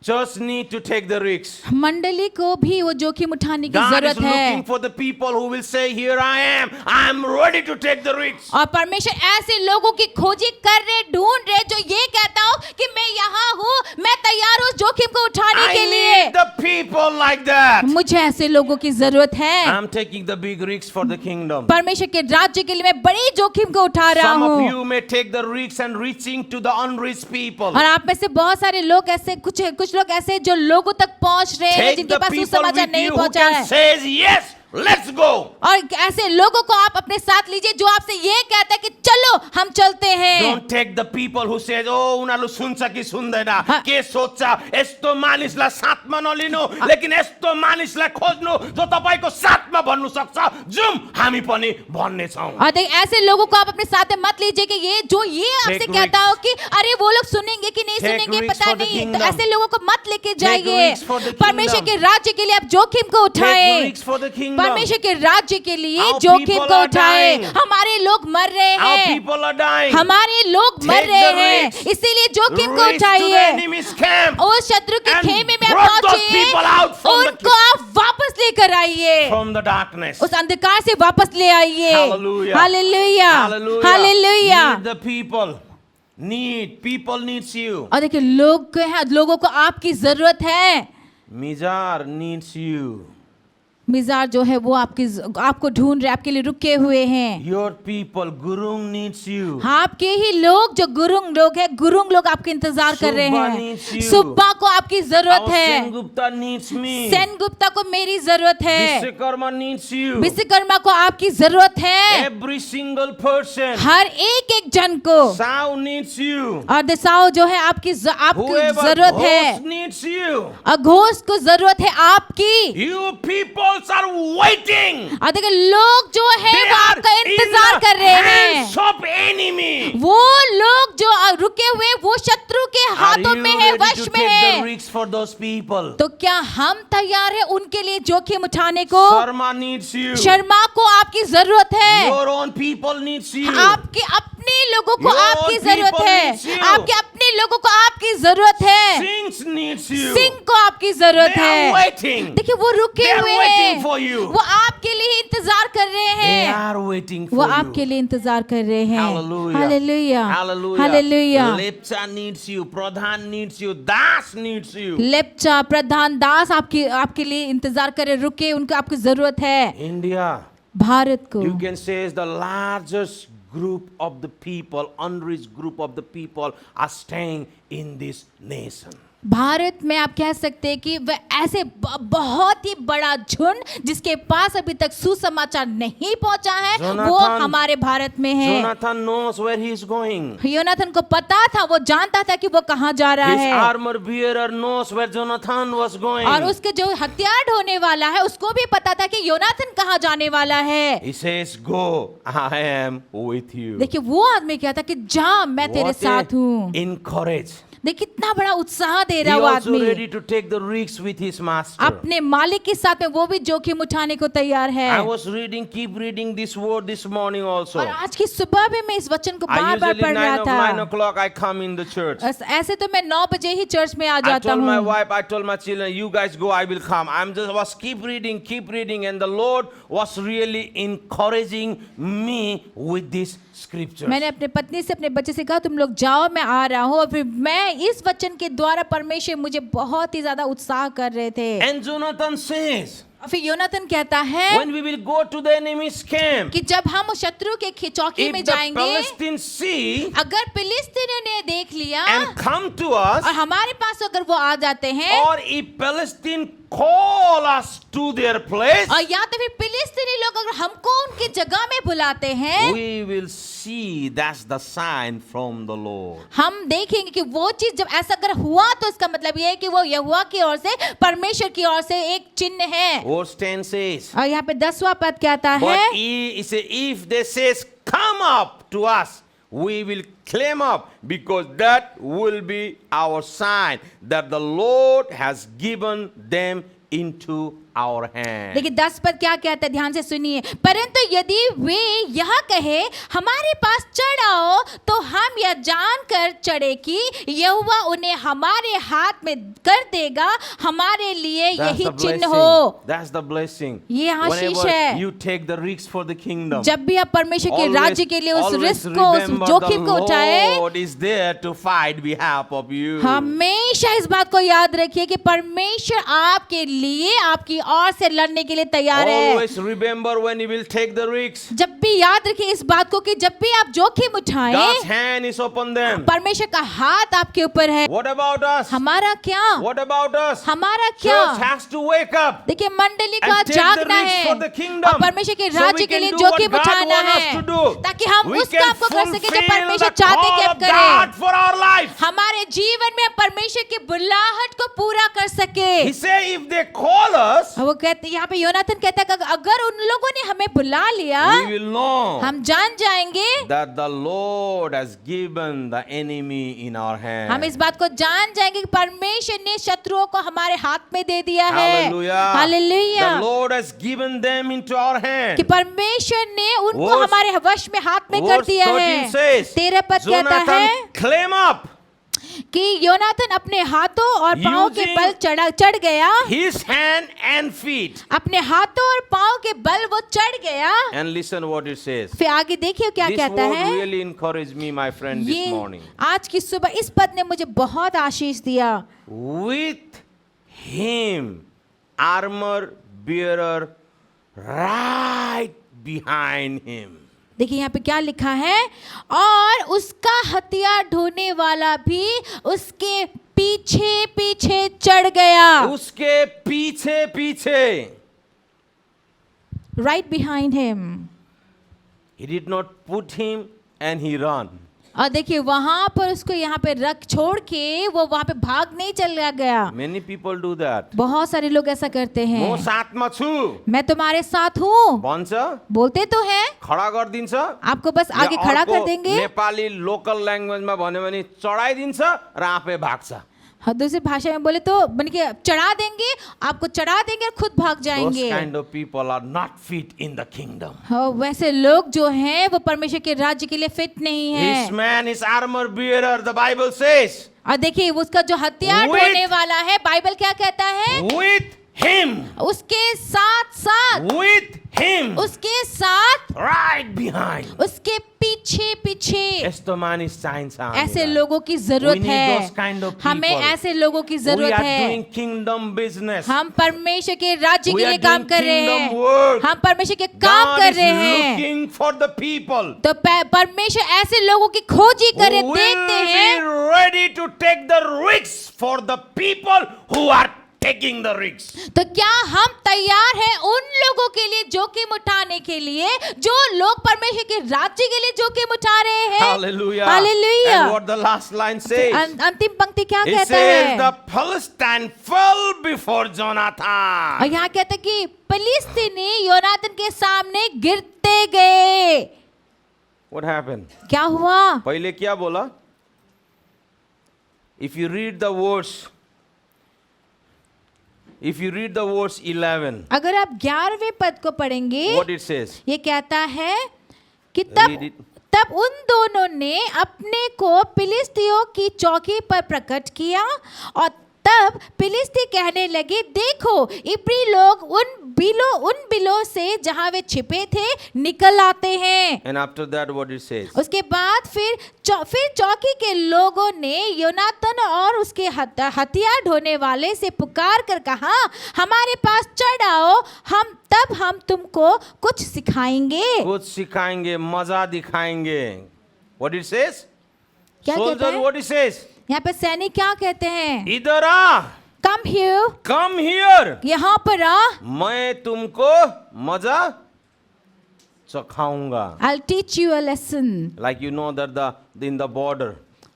Speaker 2: Just need to take the risks.
Speaker 1: मंडली को भी वो जोखिम उठाने की
Speaker 2: God is
Speaker 1: जरूरत है।
Speaker 2: looking for the people who will say, here I am ready to take the risks.
Speaker 1: और परमेश्वर ऐसे लोगों की खोजी कर रहे, ढूंढ रहे जो ये कहता हो कि मैं यहाँ हूँ, मैं तैयार हूँ जोखिम को उठाने
Speaker 2: I
Speaker 1: के लिए।
Speaker 2: need the people like that.
Speaker 1: मुझे ऐसे लोगों की जरूरत है।
Speaker 2: I'm taking the big risks for the kingdom.
Speaker 1: परमेश्वर के राज्य के लिए मैं बड़ी जोखिम को उठा रहा
Speaker 2: Some of
Speaker 1: हूँ।
Speaker 2: you may take the risks and reaching to the unreached people.
Speaker 1: और आप में से बहुत सारे लोग ऐसे, कुछ लोग ऐसे जो लोगों तक पहुंच रहे हैं,
Speaker 2: Take
Speaker 1: जिनके
Speaker 2: the
Speaker 1: पास
Speaker 2: people
Speaker 1: सुसमाचार
Speaker 2: with
Speaker 1: नहीं
Speaker 2: you who
Speaker 1: पहुंचा
Speaker 2: can
Speaker 1: है।
Speaker 2: say yes, let's go.
Speaker 1: और ऐसे लोगों को आप अपने साथ लीजिए जो आपसे ये कहता है कि चलो हम चलते हैं।
Speaker 2: Don't take the people who says, oh, उनीहरूले सुन्छ कि सुन्दैन,
Speaker 1: हाँ।
Speaker 2: के सोच्छ, यस्तो मानिसलाई साथमा नलिनु, लेकिन यस्तो मानिसलाई खोज्नु जो तपाईको साथमा भन्नु सक्छ, जुम हामी पनि भन्ने छौं।
Speaker 1: और देख ऐसे लोगों को आप अपने साथ में मत लीजिए कि ये जो ये आपसे
Speaker 2: Take
Speaker 1: कहता
Speaker 2: risks.
Speaker 1: हो कि अरे वो लोग सुनेंगे कि नहीं
Speaker 2: Take
Speaker 1: सुनेंगे
Speaker 2: risks
Speaker 1: पता
Speaker 2: for the
Speaker 1: नहीं, तो
Speaker 2: kingdom.
Speaker 1: ऐसे लोगों को मत लेके जाइए।
Speaker 2: risks for the
Speaker 1: परमेश्वर
Speaker 2: kingdom.
Speaker 1: के राज्य के लिए आप जोखिम को
Speaker 2: Take
Speaker 1: उठाएं।
Speaker 2: risks for the kingdom.
Speaker 1: परमेश्वर के राज्य के लिए
Speaker 2: Our
Speaker 1: जोखिम
Speaker 2: people
Speaker 1: को
Speaker 2: are
Speaker 1: उठाए।
Speaker 2: dying.
Speaker 1: हमारे लोग मर रहे
Speaker 2: Our
Speaker 1: हैं,
Speaker 2: people are dying.
Speaker 1: हमारे लोग मर
Speaker 2: Take
Speaker 1: रहे
Speaker 2: the
Speaker 1: हैं,
Speaker 2: risks.
Speaker 1: इसीलिए जोखिम को
Speaker 2: Race to the
Speaker 1: उठाइए।
Speaker 2: enemy's camp.
Speaker 1: उस शत्रु के
Speaker 2: And
Speaker 1: खेमे में
Speaker 2: brought those
Speaker 1: पहुंचिए,
Speaker 2: people out from the-
Speaker 1: उनको आप वापस लेकर आइए,
Speaker 2: From the darkness.
Speaker 1: उस अंधकार से वापस ले आइए।
Speaker 2: Hallelujah.
Speaker 1: Hallelujah,
Speaker 2: Hallelujah.
Speaker 1: Hallelujah.
Speaker 2: Need the people. People needs you.
Speaker 1: और देखिए लोगों को आपकी जरूरत है।
Speaker 2: Mizar needs you.
Speaker 1: मिजार जो है वो आपको ढूंढ रहे, आपके लिए रुके हुए हैं।
Speaker 2: Your people, Gurung needs you.
Speaker 1: आपके ही लोग जो गुरुंग लोग हैं, गुरुंग लोग आपके इंतजार कर रहे
Speaker 2: Subba
Speaker 1: हैं।
Speaker 2: needs you.
Speaker 1: सुब्बा को आपकी जरूरत
Speaker 2: Our
Speaker 1: है,
Speaker 2: Sen Gupta needs me.
Speaker 1: Sen Gupta को मेरी जरूरत है,
Speaker 2: Vishwakarma needs you.
Speaker 1: विश्वकर्मा को आपकी जरूरत है,
Speaker 2: Every single person.
Speaker 1: हर एक जन को।
Speaker 2: Sao needs you.
Speaker 1: और दिसाओ जो है आपकी
Speaker 2: Whoever
Speaker 1: जरूरत है,
Speaker 2: host needs you.
Speaker 1: अघोष को जरूरत है आपकी।
Speaker 2: You peoples are waiting.
Speaker 1: और देखिए लोग जो है
Speaker 2: They
Speaker 1: वो
Speaker 2: are
Speaker 1: आपका
Speaker 2: in
Speaker 1: इंतजार कर
Speaker 2: the
Speaker 1: रहे हैं।
Speaker 2: hands of enemy.
Speaker 1: वो लोग जो रुके हुए वो शत्रु के
Speaker 2: Are
Speaker 1: हाथों
Speaker 2: you
Speaker 1: में है,
Speaker 2: ready
Speaker 1: वश
Speaker 2: to
Speaker 1: में
Speaker 2: take
Speaker 1: है।
Speaker 2: the risks for those people?
Speaker 1: तो क्या हम तैयार हैं उनके लिए जोखिम उठाने को?
Speaker 2: Sharma needs you.
Speaker 1: शर्मा को आपकी जरूरत है,
Speaker 2: Your own people needs you.
Speaker 1: आपके अपने लोगों को
Speaker 2: Your
Speaker 1: आपकी
Speaker 2: own
Speaker 1: जरूरत
Speaker 2: people
Speaker 1: है,
Speaker 2: needs you.
Speaker 1: आपके अपने लोगों को आपकी जरूरत है,
Speaker 2: Sings needs you.
Speaker 1: सिंह को आपकी जरूरत
Speaker 2: They are
Speaker 1: है।
Speaker 2: waiting.
Speaker 1: देखिए वो रुके
Speaker 2: They are
Speaker 1: हुए
Speaker 2: waiting
Speaker 1: हैं,
Speaker 2: for you.
Speaker 1: वो आपके लिए इंतजार कर रहे
Speaker 2: They
Speaker 1: हैं,
Speaker 2: are waiting for
Speaker 1: वो
Speaker 2: you.
Speaker 1: आपके लिए इंतजार कर रहे हैं।
Speaker 2: Hallelujah.
Speaker 1: Hallelujah,
Speaker 2: Hallelujah.
Speaker 1: Hallelujah.
Speaker 2: Lepcha needs you. Pradhan needs you. Das needs you.
Speaker 1: Lepcha प्रधान दास आपके लिए इंतजार करे, रुके, उनको आपकी जरूरत है।
Speaker 2: India,
Speaker 1: भारत को
Speaker 2: you can say is the largest group of the people, unreached group of the people are staying in this nation.
Speaker 1: Bharat में आप कह सकते हैं कि वह ऐसे बहुत ही बड़ा झुंड जिसके पास अभी तक सुसमाचार नहीं पहुंचा है, वो
Speaker 2: Jonathan-
Speaker 1: हमारे भारत में है।
Speaker 2: Jonathan knows where he is going.
Speaker 1: Yonatan को पता था, वो जानता था कि वो कहाँ जा रहा
Speaker 2: His
Speaker 1: है,
Speaker 2: armor bearer knows where Jonathan was going.
Speaker 1: और उसके जो हथियार ढोने वाला है उसको भी पता था कि योनाथन कहाँ जाने वाला है।
Speaker 2: He says, "Go, I am with you."
Speaker 1: देखिए वो आदमी क्या था कि जा, मैं तेरे
Speaker 2: What
Speaker 1: साथ हूँ।
Speaker 2: encourage.
Speaker 1: देखिए कितना बड़ा उत्साह दे
Speaker 2: He
Speaker 1: रहा वो
Speaker 2: also
Speaker 1: आदमी,
Speaker 2: ready to take the risks with his master.
Speaker 1: अपने मालिक के साथ में वो भी जोखिम उठाने को तैयार है।
Speaker 2: I was keep reading this word this morning also.
Speaker 1: और आज की सुबह में मैं इस वचन को
Speaker 2: I
Speaker 1: बार बार
Speaker 2: usually
Speaker 1: पढ़ रहा
Speaker 2: 9
Speaker 1: था।
Speaker 2: o'clock I come in the church.
Speaker 1: ऐसे तो मैं 9 बजे ही चर्च में आ
Speaker 2: I
Speaker 1: जाता
Speaker 2: told my
Speaker 1: हूँ।
Speaker 2: wife, I told my children, you guys go, I will come. Was keep reading, and the Lord was really encouraging me with this scripture.
Speaker 1: मैंने अपने पत्नी से, अपने बच्चे से कहा तुम लोग जाओ, मैं आ रहा हूँ। और फिर मैं इस वचन के द्वारा परमेश्वर मुझे बहुत ही ज्यादा उत्साह कर रहे थे।
Speaker 2: And Jonathan says,
Speaker 1: और फिर योनाथन कहता है
Speaker 2: when we will go to the enemy's camp,
Speaker 1: कि जब हम उस शत्रु के चौकी में
Speaker 2: if the
Speaker 1: जाएंगे,
Speaker 2: Palestinians see
Speaker 1: अगर फिलिस्तीनियों ने देख लिया
Speaker 2: and come to us,
Speaker 1: और हमारे पास अगर वो आ जाते हैं,
Speaker 2: or if Palestine call us to their place,
Speaker 1: और या तो फिर फिलिस्तीनी लोग अगर हमको उनकी जगह में बुलाते हैं,
Speaker 2: we will see that's the sign from the Lord.
Speaker 1: हम देखेंगे कि वो चीज जब ऐसा अगर हुआ तो इसका मतलब ये है कि वो यहोवा की ओर से, परमेश्वर की ओर से एक चिन्ह है।
Speaker 2: Verse 10 says,
Speaker 1: और यहाँ पे 10वां पद कहता है,
Speaker 2: but if they says, come up to us, we will climb up, because that will be our sign that the Lord has given them into our hand.
Speaker 1: देखिए 10 पद क्या कहता है, ध्यान से सुनिए। परंतु यदि वे यह कहे हमारे पास चढ़ाओ, तो हम यह जानकर चढ़े कि यहोवा उन्हें हमारे हाथ में कर देगा, हमारे लिए
Speaker 2: That's
Speaker 1: यही
Speaker 2: the
Speaker 1: चिन्ह
Speaker 2: blessing.
Speaker 1: हो।
Speaker 2: That's the blessing.
Speaker 1: ये आशीष
Speaker 2: Whenever
Speaker 1: है।
Speaker 2: you take the risks for the kingdom,
Speaker 1: जब भी आप परमेश्वर के
Speaker 2: always-
Speaker 1: राज्य के लिए उस
Speaker 2: always
Speaker 1: रिस्क को, उस
Speaker 2: remember
Speaker 1: जोखिम को
Speaker 2: the
Speaker 1: उठाए,
Speaker 2: Lord is there to fight behalf of you.
Speaker 1: हमेशा इस बात को याद रखिए कि परमेश्वर आपके लिए, आपकी ओर से लड़ने के लिए तैयार है।
Speaker 2: Always remember when you will take the risks,
Speaker 1: जब भी याद रखिए इस बात को कि जब भी आप जोखिम उठाएं,
Speaker 2: God's hand is upon them.
Speaker 1: परमेश्वर का हाथ आपके ऊपर है।
Speaker 2: What about us?
Speaker 1: हमारा क्या,
Speaker 2: What about us?
Speaker 1: हमारा क्या?
Speaker 2: Church has to wake up
Speaker 1: देखिए मंडली को
Speaker 2: and
Speaker 1: आज
Speaker 2: take the
Speaker 1: जागना
Speaker 2: risks
Speaker 1: है
Speaker 2: for the kingdom,
Speaker 1: और परमेश्वर के
Speaker 2: so
Speaker 1: राज्य
Speaker 2: we
Speaker 1: के
Speaker 2: can
Speaker 1: लिए
Speaker 2: do what
Speaker 1: जोखिम
Speaker 2: God
Speaker 1: उठाना
Speaker 2: wants us
Speaker 1: है,
Speaker 2: to do.
Speaker 1: ताकि हम
Speaker 2: We
Speaker 1: उस
Speaker 2: can
Speaker 1: काम को कर सके जो
Speaker 2: fulfill
Speaker 1: परमेश्वर
Speaker 2: the
Speaker 1: चाहते कि
Speaker 2: call
Speaker 1: हम
Speaker 2: of
Speaker 1: करें।
Speaker 2: God for our life.
Speaker 1: हमारे जीवन में परमेश्वर की बुलाहट को पूरा कर सके।
Speaker 2: He said, if they call us,
Speaker 1: वो कहते, यहाँ पे योनाथन कहता है कि अगर उन लोगों ने हमें बुला लिया,
Speaker 2: we will know
Speaker 1: हम जान जाएंगे,
Speaker 2: that the Lord has given the enemy in our hand.
Speaker 1: हम इस बात को जान जाएंगे कि परमेश्वर ने शत्रुओं को हमारे हाथ में दे दिया है।
Speaker 2: Hallelujah.
Speaker 1: Hallelujah.
Speaker 2: The Lord has given them into our hand.
Speaker 1: कि परमेश्वर ने उनको
Speaker 2: Verse-
Speaker 1: हमारे वश में हाथ में कर
Speaker 2: Verse
Speaker 1: दिया
Speaker 2: 13
Speaker 1: है।
Speaker 2: says,
Speaker 1: 13 पद कहता है
Speaker 2: Jonathan, climb up.
Speaker 1: कि योनाथन अपने हाथों और पांव के
Speaker 2: Using-
Speaker 1: बल चढ़ गया,
Speaker 2: His hand and feet.
Speaker 1: अपने हाथों और पांव के बल वो चढ़ गया।
Speaker 2: And listen what it says.
Speaker 1: फिर आगे देखिए क्या
Speaker 2: This
Speaker 1: कहता
Speaker 2: word
Speaker 1: है।
Speaker 2: really encouraged me, my friend, this
Speaker 1: ये
Speaker 2: morning.
Speaker 1: आज की सुबह इस पद ने मुझे बहुत आशीष दिया।
Speaker 2: With him, armor bearer right behind him.
Speaker 1: देखिए यहाँ पे क्या लिखा है, और उसका हथियार ढोने वाला भी उसके पीछे पीछे चढ़ गया।
Speaker 2: उसके पीछे पीछे.
Speaker 1: Right behind him.
Speaker 2: He did not put him and he ran.
Speaker 1: और देखिए वहां पर उसको यहाँ पे रख छोड़ के वो वहां पे भाग नहीं चला गया।
Speaker 2: Many people do that.
Speaker 1: बहुत सारे लोग ऐसा करते
Speaker 2: म
Speaker 1: हैं।
Speaker 2: साथमा छु
Speaker 1: मैं तुम्हारे साथ हूँ
Speaker 2: भन्छ,
Speaker 1: बोलते तो हैं,
Speaker 2: खडा गरिदिन्छ.
Speaker 1: आपको बस आगे
Speaker 2: या
Speaker 1: खड़ा
Speaker 2: अर्को
Speaker 1: कर देंगे।
Speaker 2: नेपाली लोकल ल्याङ्ग्वेजमा भन्यो भने चढाइदिन्छ र आफै भाग्छ.
Speaker 1: हाँ, दूसरी भाषा में बोले तो बन के चढ़ा देंगे, आपको चढ़ा देंगे और खुद भाग
Speaker 2: Those
Speaker 1: जाएंगे।
Speaker 2: kind of people are not fit in the kingdom.
Speaker 1: हाँ, वैसे लोग जो हैं वो परमेश्वर के राज्य के लिए फिट नहीं
Speaker 2: This
Speaker 1: है।
Speaker 2: man is armor bearer, the Bible says.
Speaker 1: और देखिए उसका जो हथियार
Speaker 2: With-
Speaker 1: ढोने वाला है, बाइबल क्या कहता है,
Speaker 2: With him.
Speaker 1: उसके साथ साथ,
Speaker 2: With him.
Speaker 1: उसके साथ,
Speaker 2: Right behind.
Speaker 1: उसके पीछे पीछे।
Speaker 2: यस्तो मानिस चाहिन्छ
Speaker 1: ऐसे
Speaker 2: हामीलाई.
Speaker 1: लोगों की जरूरत
Speaker 2: We need
Speaker 1: है,
Speaker 2: those kind of
Speaker 1: हमें
Speaker 2: people.
Speaker 1: ऐसे लोगों की
Speaker 2: We
Speaker 1: जरूरत
Speaker 2: are
Speaker 1: है।
Speaker 2: doing kingdom business.
Speaker 1: हम परमेश्वर के राज्य
Speaker 2: We
Speaker 1: के
Speaker 2: are
Speaker 1: लिए काम
Speaker 2: doing
Speaker 1: कर रहे
Speaker 2: kingdom
Speaker 1: हैं,
Speaker 2: work.
Speaker 1: हम परमेश्वर के काम
Speaker 2: God
Speaker 1: कर
Speaker 2: is
Speaker 1: रहे हैं।
Speaker 2: looking for the people
Speaker 1: तो परमेश्वर ऐसे लोगों की खोजी
Speaker 2: who
Speaker 1: करे,
Speaker 2: will
Speaker 1: देखते
Speaker 2: be
Speaker 1: हैं।
Speaker 2: ready to take the risks for the people who are taking the risks.
Speaker 1: तो क्या हम तैयार हैं उन लोगों के लिए जोखिम उठाने के लिए जो लोग परमेश्वर के राज्य के लिए जोखिम उठा रहे हैं।
Speaker 2: Hallelujah.
Speaker 1: Hallelujah.
Speaker 2: And what the last line says?
Speaker 1: अंतिम पंक्ति क्या
Speaker 2: It
Speaker 1: कहता
Speaker 2: says
Speaker 1: है,
Speaker 2: the Philistine fell before
Speaker 1: और
Speaker 2: Jonathan.
Speaker 1: यहाँ कहता है कि फिलिस्तीनी योनातन के सामने गिरते गए।
Speaker 2: What happened?
Speaker 1: क्या हुआ?
Speaker 2: पहले क्या बोला? If you read the verse 11,
Speaker 1: अगर आप 11वें पद को पढ़ेंगे,
Speaker 2: what it says?
Speaker 1: ये कहता है कि
Speaker 2: Read it.
Speaker 1: तब उन दोनों ने अपने को फिलिस्तियों की चौकी पर प्रकट किया, और तब फिलिस्ती कहने लगे, देखो इब्री लोग उन बिलों से जहां वे छिपे थे निकल आते हैं।
Speaker 2: And after that, what it says?
Speaker 1: उसके बाद फिर चौकी के लोगों ने योनातन और उसके हथियार ढोने वाले से पुकार कर कहा, हमारे पास चढ़ आओ, हम तुमको कुछ सिखाएंगे।
Speaker 2: कुछ सिखाएंगे, मजा दिखाएंगे. What it says?
Speaker 1: क्या कहता
Speaker 2: Soldier,
Speaker 1: है?
Speaker 2: what it says?
Speaker 1: यहाँ पे सैनिक क्या कहते हैं,
Speaker 2: इधर आ,
Speaker 1: कम हियर,
Speaker 2: come here.
Speaker 1: यहाँ पर आ,
Speaker 2: मैं तुमको मजा चखाऊंगा.
Speaker 1: I'll teach you a lesson।
Speaker 2: Like you know that in the border,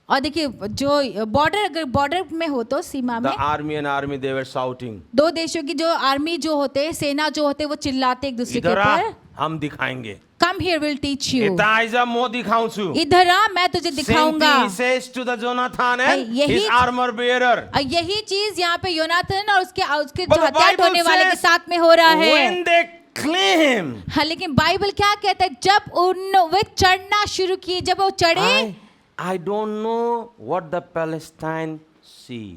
Speaker 1: और देखिए जो अगर बॉर्डर में हो तो सीमा
Speaker 2: the
Speaker 1: में
Speaker 2: army and army they were shouting.
Speaker 1: दो देशों की जो आर्मी जो होते हैं, सेना जो होते हैं, वो चिल्लाते एक दूसरे के
Speaker 2: इधर आ,
Speaker 1: ऊपर,
Speaker 2: हम दिखाएंगे.
Speaker 1: Come here will teach you,
Speaker 2: यता आइज म दिखाउँछु.
Speaker 1: इधर आ मैं तुझे
Speaker 2: Same
Speaker 1: दिखाऊंगा।
Speaker 2: thing he says to the Jonathan and
Speaker 1: यही-
Speaker 2: his armor bearer.
Speaker 1: और यही चीज यहाँ पे योनाथन और उसके
Speaker 2: But
Speaker 1: जो
Speaker 2: the
Speaker 1: हथियार
Speaker 2: Bible
Speaker 1: ढोने वाले के
Speaker 2: says
Speaker 1: साथ में हो रहा है।
Speaker 2: when they claim,
Speaker 1: हाँ, लेकिन बाइबल क्या कहता है, जब वे चढ़ना शुरू किए, जब वो चढ़े,
Speaker 2: I don't know what the Palestine see.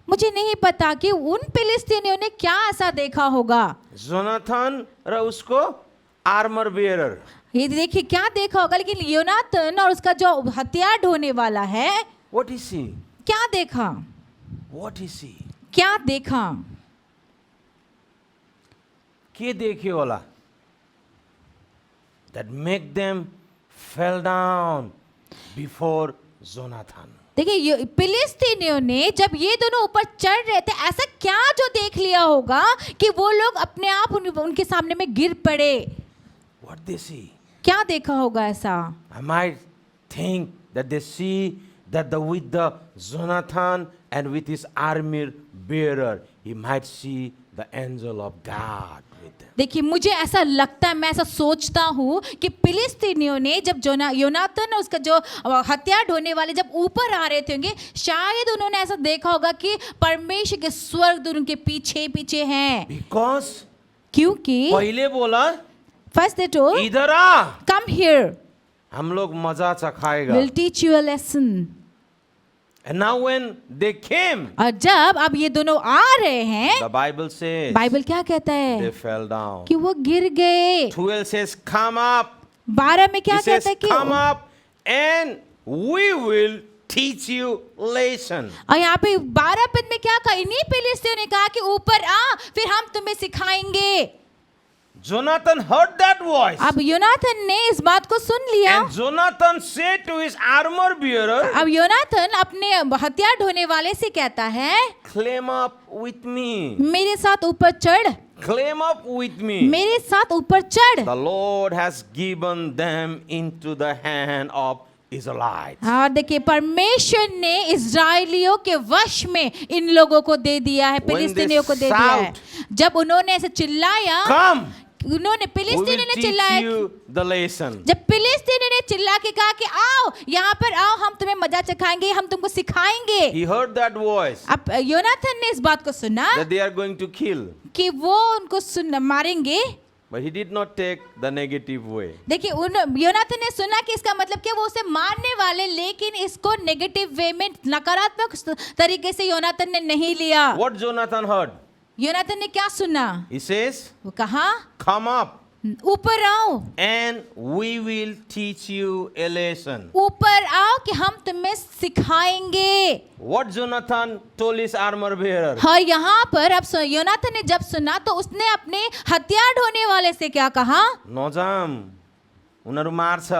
Speaker 1: मुझे नहीं पता कि उन फिलिस्तीनियों ने क्या ऐसा देखा होगा।
Speaker 2: Jonathan र उसको armor bearer.
Speaker 1: ये देखिए क्या देखा होगा, लेकिन योनातन और उसका जो हथियार ढोने वाला है,
Speaker 2: What is he?
Speaker 1: क्या देखा,
Speaker 2: What is he?
Speaker 1: क्या देखा,
Speaker 2: के देख्यो होला? That make them fell down before Jonathan.
Speaker 1: देखिए फिलिस्तीनियों ने जब ये दोनों ऊपर चढ़ रहे थे, ऐसा क्या जो देख लिया होगा कि वो लोग अपने आप उनके सामने में गिर पड़े।
Speaker 2: What they see?
Speaker 1: क्या देखा होगा ऐसा?
Speaker 2: I might think that they see that with the Jonathan and with his armor bearer, he might see the angel of God with them.
Speaker 1: देखिए मुझे ऐसा लगता है, मैं ऐसा सोचता हूँ कि फिलिस्तीनियों ने जब योनातन और उसका जो हथियार ढोने वाले जब ऊपर आ रहे थे होंगे, शायद उन्होंने ऐसा देखा होगा कि परमेश्वर के स्वर्गदूत उनके पीछे पीछे हैं,
Speaker 2: Because
Speaker 1: क्योंकि
Speaker 2: पहले बोला
Speaker 1: फर्स्ट दे टोल्ड
Speaker 2: इधर आ,
Speaker 1: कम हियर,
Speaker 2: हम लोग मजा चखाएगा.
Speaker 1: Will teach you a lesson.
Speaker 2: And now when they came,
Speaker 1: और जब अब ये दोनों आ रहे हैं,
Speaker 2: the Bible says
Speaker 1: बाइबल क्या कहता
Speaker 2: they
Speaker 1: है
Speaker 2: fell down.
Speaker 1: कि वो गिर गए।
Speaker 2: 12 says come up.
Speaker 1: 12 में क्या
Speaker 2: He says
Speaker 1: कहता है कि
Speaker 2: come up and we will teach you lesson.
Speaker 1: और यहाँ पे 12 पद में क्या कहा, इन्हीं फिलिस्तीनियों ने कहा कि ऊपर आ, फिर हम तुम्हें सिखाएंगे।
Speaker 2: Jonathan heard that voice.
Speaker 1: अब योनाथन ने इस बात को सुन लिया।
Speaker 2: And Jonathan said to his armor bearer,
Speaker 1: अब योनाथन अपने हथियार ढोने वाले से कहता है,
Speaker 2: climb up with me.
Speaker 1: मेरे साथ ऊपर चढ़,
Speaker 2: Climb up with me.
Speaker 1: मेरे साथ ऊपर चढ़।
Speaker 2: The Lord has given them into the hand of Israelites.
Speaker 1: और देखिए परमेश्वर ने इजराइलियों के वश में इन लोगों को दे दिया है, फिलिस्तीनियों को दे दिया है। जब उन्होंने ऐसे चिल्लाया,
Speaker 2: Come,
Speaker 1: उन्होंने
Speaker 2: we
Speaker 1: फिलिस्तीनियों
Speaker 2: will
Speaker 1: ने
Speaker 2: teach
Speaker 1: चिल्लाया,
Speaker 2: you the lesson.
Speaker 1: जब फिलिस्तीनियों ने चिल्ला के कहा कि आओ यहाँ पर आओ, हम तुम्हें मजा चखाएंगे, हम तुमको सिखाएंगे।
Speaker 2: He heard that voice
Speaker 1: अब योनाथन ने इस बात को सुना
Speaker 2: that they are going to kill.
Speaker 1: कि वो उनको मारेंगे,
Speaker 2: But he did not take the negative way.
Speaker 1: देखिए योनाथन ने सुना कि इसका मतलब क्या, वो उसे मारने वाले, लेकिन इसको नेगेटिव वे में, नकारात्मक तरीके से योनाथन ने नहीं लिया।
Speaker 2: What Jonathan heard?
Speaker 1: योनाथन ने क्या सुना,
Speaker 2: He says,
Speaker 1: वो कहा
Speaker 2: come up
Speaker 1: ऊपर आओ,
Speaker 2: and we will teach you a lesson.
Speaker 1: ऊपर आओ कि हम तुम्हें सिखाएंगे।
Speaker 2: What Jonathan told his armor bearer?
Speaker 1: और यहाँ पर अब योनाथन ने जब सुना तो उसने अपने हथियार ढोने वाले से क्या कहा,
Speaker 2: नजाम उनीहरू मार्छ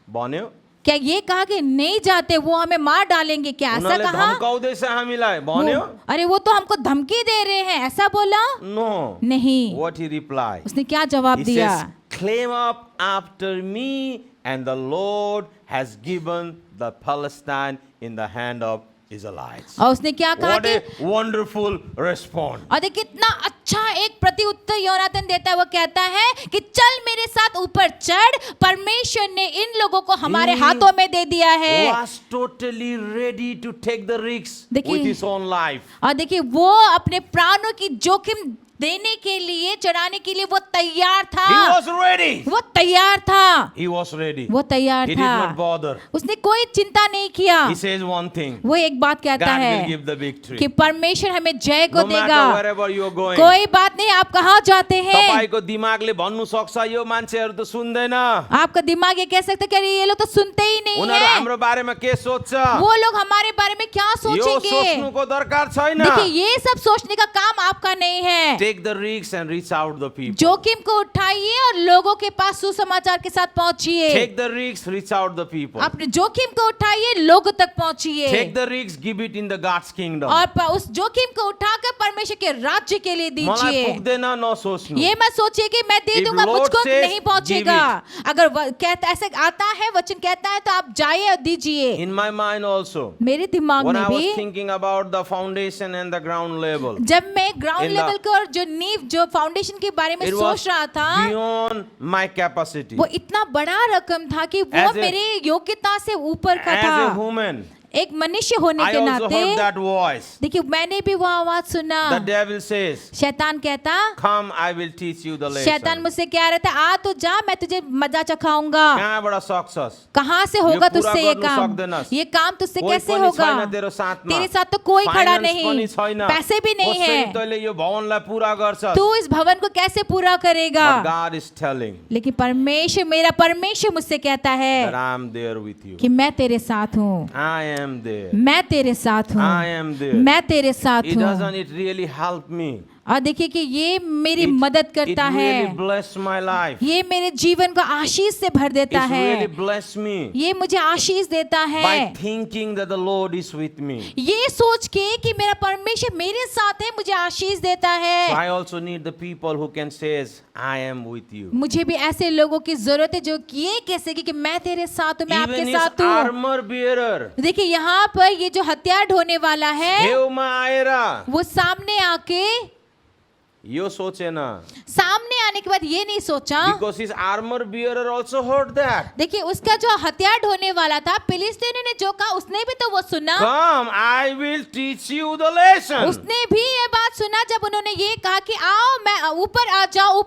Speaker 2: भन्यो.
Speaker 1: क्या ये कहा कि नहीं जाते, वो हमें मार डालेंगे, क्या ऐसा
Speaker 2: उनीहरूले
Speaker 1: कहा?
Speaker 2: धम्काउँदैछ हामीलाई भन्यो.
Speaker 1: अरे वो तो हमको धमकी दे रहे हैं, ऐसा बोला?
Speaker 2: No.
Speaker 1: नहीं।
Speaker 2: What he replied?
Speaker 1: उसने क्या जवाब
Speaker 2: He
Speaker 1: दिया?
Speaker 2: says, climb up after me, and the Lord has given the Palestine in the hand of Israelites.
Speaker 1: और उसने क्या कहा
Speaker 2: What
Speaker 1: कि
Speaker 2: a wonderful response.
Speaker 1: और देखिए कितना अच्छा एक प्रत्युत्तर योनाथन देता है, वो कहता है कि चल मेरे साथ ऊपर चढ़, परमेश्वर ने इन लोगों को हमारे
Speaker 2: He
Speaker 1: हाथों में दे दिया है।
Speaker 2: Was totally ready to take the risks
Speaker 1: देखिए-
Speaker 2: with his own life.
Speaker 1: और देखिए वो अपने प्राणों की जोखिम देने के लिए, चढ़ाने के लिए वो तैयार
Speaker 2: He
Speaker 1: था,
Speaker 2: was ready.
Speaker 1: वो तैयार था,
Speaker 2: He was ready.
Speaker 1: वो तैयार
Speaker 2: He did not
Speaker 1: था,
Speaker 2: bother.
Speaker 1: उसने कोई चिंता नहीं किया।
Speaker 2: He says one thing.
Speaker 1: वो एक बात कहता
Speaker 2: God will
Speaker 1: है
Speaker 2: give the victory.
Speaker 1: कि परमेश्वर हमें जय को
Speaker 2: No
Speaker 1: देगा।
Speaker 2: matter wherever you are going.
Speaker 1: कोई बात नहीं, आप कहाँ जाते हैं,
Speaker 2: तपाईको दिमागले भन्नु सक्छ यो मान्छेहरू त सुन्दैन.
Speaker 1: आपका दिमाग ये कह सकता है कि ये लोग तो सुनते ही नहीं
Speaker 2: उनीहरू
Speaker 1: है,
Speaker 2: हाम्रो बारेमा के सोच्छ
Speaker 1: वो लोग हमारे बारे में क्या
Speaker 2: यो
Speaker 1: सोचेंगे।
Speaker 2: सोच्नुको दरकार छैन.
Speaker 1: देखिए ये सब सोचने का काम आपका नहीं है।
Speaker 2: Take the risks and reach out the people.
Speaker 1: जोखिम को उठाइए और लोगों के पास सुसमाचार के साथ पहुंचिए।
Speaker 2: Take the risks, reach out the people.
Speaker 1: अपने जोखिम को उठाइए, लोगों तक पहुंचिए,
Speaker 2: Take the risks, give it in the God's kingdom.
Speaker 1: और उस जोखिम को उठाकर परमेश्वर के राज्य के लिए
Speaker 2: मलाई
Speaker 1: दीजिए।
Speaker 2: पुग्दैन नसोच्नु.
Speaker 1: ये मत सोचिए कि मैं दे
Speaker 2: If
Speaker 1: दूंगा,
Speaker 2: Lord
Speaker 1: मुझको
Speaker 2: says,
Speaker 1: नहीं पहुंचेगा। अगर कहता ऐसे आता है, वचन कहता है तो आप जाइए और दीजिए।
Speaker 2: In my mind also,
Speaker 1: मेरे दिमाग
Speaker 2: when
Speaker 1: में
Speaker 2: I was
Speaker 1: भी
Speaker 2: thinking about the foundation and the ground level,
Speaker 1: जब मैं ग्राउंड
Speaker 2: In the-
Speaker 1: लेवल को और जो नींव, जो फाउंडेशन के बारे में
Speaker 2: it was
Speaker 1: सोच रहा था,
Speaker 2: beyond my capacity.
Speaker 1: वो इतना बड़ा रकम था कि वो
Speaker 2: As a-
Speaker 1: मेरे योग्यता से ऊपर का
Speaker 2: As a
Speaker 1: था।
Speaker 2: woman,
Speaker 1: एक मनुष्य होने
Speaker 2: I
Speaker 1: के
Speaker 2: also
Speaker 1: नाते
Speaker 2: heard that voice.
Speaker 1: देखिए मैंने भी वो आवाज सुना।
Speaker 2: The devil says,
Speaker 1: शैतान कहता,
Speaker 2: come, I will teach you the
Speaker 1: शैतान
Speaker 2: lesson.
Speaker 1: मुझसे कह रहा था, आ तो जा, मैं तुझे मजा चखाऊंगा।
Speaker 2: कहाँबाट सक्छस्?
Speaker 1: कहाँ से होगा
Speaker 2: ये पूरा
Speaker 1: तुझसे ये
Speaker 2: गर्नु
Speaker 1: काम,
Speaker 2: सक्दैनस्।
Speaker 1: ये काम तुझसे
Speaker 2: कोही
Speaker 1: कैसे
Speaker 2: पनि
Speaker 1: होगा,
Speaker 2: छैन तेरो साथमा।
Speaker 1: तेरे साथ तो कोई खड़ा
Speaker 2: Finance
Speaker 1: नहीं,
Speaker 2: पनि छैन।
Speaker 1: पैसे भी नहीं
Speaker 2: कसरी
Speaker 1: है,
Speaker 2: तैँले यो भवनलाई पूरा गर्छस्?
Speaker 1: तू इस भवन को कैसे पूरा करेगा।
Speaker 2: But God is telling
Speaker 1: लेकिन परमेश्वर, मेरा परमेश्वर मुझसे कहता
Speaker 2: that
Speaker 1: है
Speaker 2: I am there with you.
Speaker 1: कि मैं तेरे साथ हूँ,
Speaker 2: I am there.
Speaker 1: मैं तेरे साथ हूँ,
Speaker 2: I am there.
Speaker 1: मैं तेरे साथ
Speaker 2: It
Speaker 1: हूँ।
Speaker 2: doesn't it really help me?
Speaker 1: और देखिए कि ये मेरी
Speaker 2: It-
Speaker 1: मदद
Speaker 2: It
Speaker 1: करता
Speaker 2: really
Speaker 1: है,
Speaker 2: bless my life.
Speaker 1: ये मेरे जीवन को आशीष से भर देता
Speaker 2: It really
Speaker 1: है,
Speaker 2: bless me
Speaker 1: ये मुझे आशीष देता
Speaker 2: by
Speaker 1: है,
Speaker 2: thinking that the Lord is with me.
Speaker 1: ये सोच के कि मेरा परमेश्वर मेरे साथ है, मुझे आशीष देता
Speaker 2: So
Speaker 1: है।
Speaker 2: I also need the people who can say, I am with you.
Speaker 1: मुझे भी ऐसे लोगों की जरूरत है जो कि ये कह सके कि मैं तेरे साथ हूँ, मैं
Speaker 2: Even
Speaker 1: आपके
Speaker 2: his
Speaker 1: साथ हूँ।
Speaker 2: armor bearer,
Speaker 1: देखिए यहाँ पर ये जो हथियार ढोने वाला है,
Speaker 2: छेउमा आएर
Speaker 1: वो सामने आके
Speaker 2: यो सोचे ना,
Speaker 1: सामने आने के बाद ये नहीं सोचा,
Speaker 2: because his armor bearer also heard that.
Speaker 1: देखिए उसका जो हथियार ढोने वाला था फिलिस्तीनियों ने जो कहा उसने भी तो वो सुना,
Speaker 2: Come, I will teach you the lesson.
Speaker 1: उसने भी ये बात सुना जब उन्होंने ये कहा कि आओ मैं ऊपर आ जाओ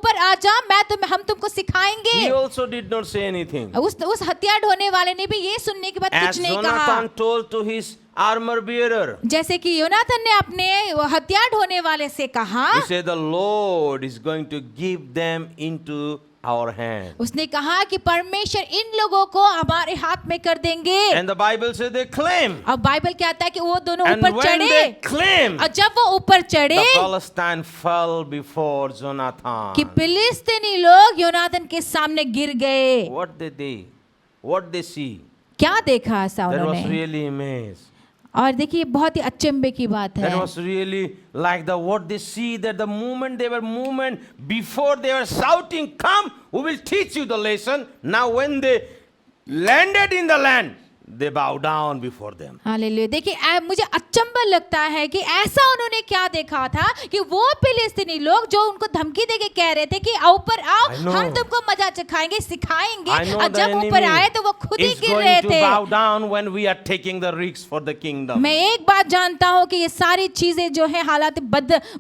Speaker 1: मैं हम तुमको
Speaker 2: He
Speaker 1: सिखाएंगे।
Speaker 2: also did not say anything.
Speaker 1: उस हथियार ढोने वाले ने भी ये सुनने के बाद
Speaker 2: As
Speaker 1: कुछ नहीं कहा।
Speaker 2: Jonathan told to his armor bearer,
Speaker 1: जैसे कि योनाथन ने अपने वो हथियार ढोने वाले से कहा,
Speaker 2: he said, the Lord is going to give them into our hand.
Speaker 1: उसने कहा कि परमेश्वर इन लोगों को हमारे हाथ में कर देंगे।
Speaker 2: And the Bible says they claim.
Speaker 1: अब बाइबल कहता है कि वो दोनों
Speaker 2: And
Speaker 1: ऊपर
Speaker 2: when
Speaker 1: चढ़े,
Speaker 2: they claim,
Speaker 1: और जब वो ऊपर चढ़े
Speaker 2: the Palestine fell before Jonathan.
Speaker 1: कि फिलिस्तीनी लोग योनाथन के सामने गिर गए।
Speaker 2: What they see,
Speaker 1: क्या देखा ऐसा
Speaker 2: that was
Speaker 1: उन्होंने?
Speaker 2: really amazed.
Speaker 1: और देखिए बहुत ही अचंभे की बात है।
Speaker 2: That was really like what they see, that the moment they were moving, before they were shouting, come, we will teach you the lesson. Now when they landed in the land, they bow down before them.
Speaker 1: Hallelujah. देखिए मुझे अचंभा लगता है कि ऐसा उन्होंने क्या देखा था कि वो फिलिस्तीनी लोग जो उनको धमकी देके कह रहे थे कि ऊपर आओ,
Speaker 2: I know.
Speaker 1: हम तुमको मजा चखाएंगे, सिखाएंगे,
Speaker 2: I know
Speaker 1: और
Speaker 2: the
Speaker 1: जब ऊपर आए तो वो
Speaker 2: enemy
Speaker 1: खुद ही
Speaker 2: is
Speaker 1: गिर
Speaker 2: going
Speaker 1: रहे
Speaker 2: to
Speaker 1: थे।
Speaker 2: bow down when we are taking the risks for the kingdom.
Speaker 1: मैं एक बात जानता हूँ कि ये सारी चीजें जो है हालात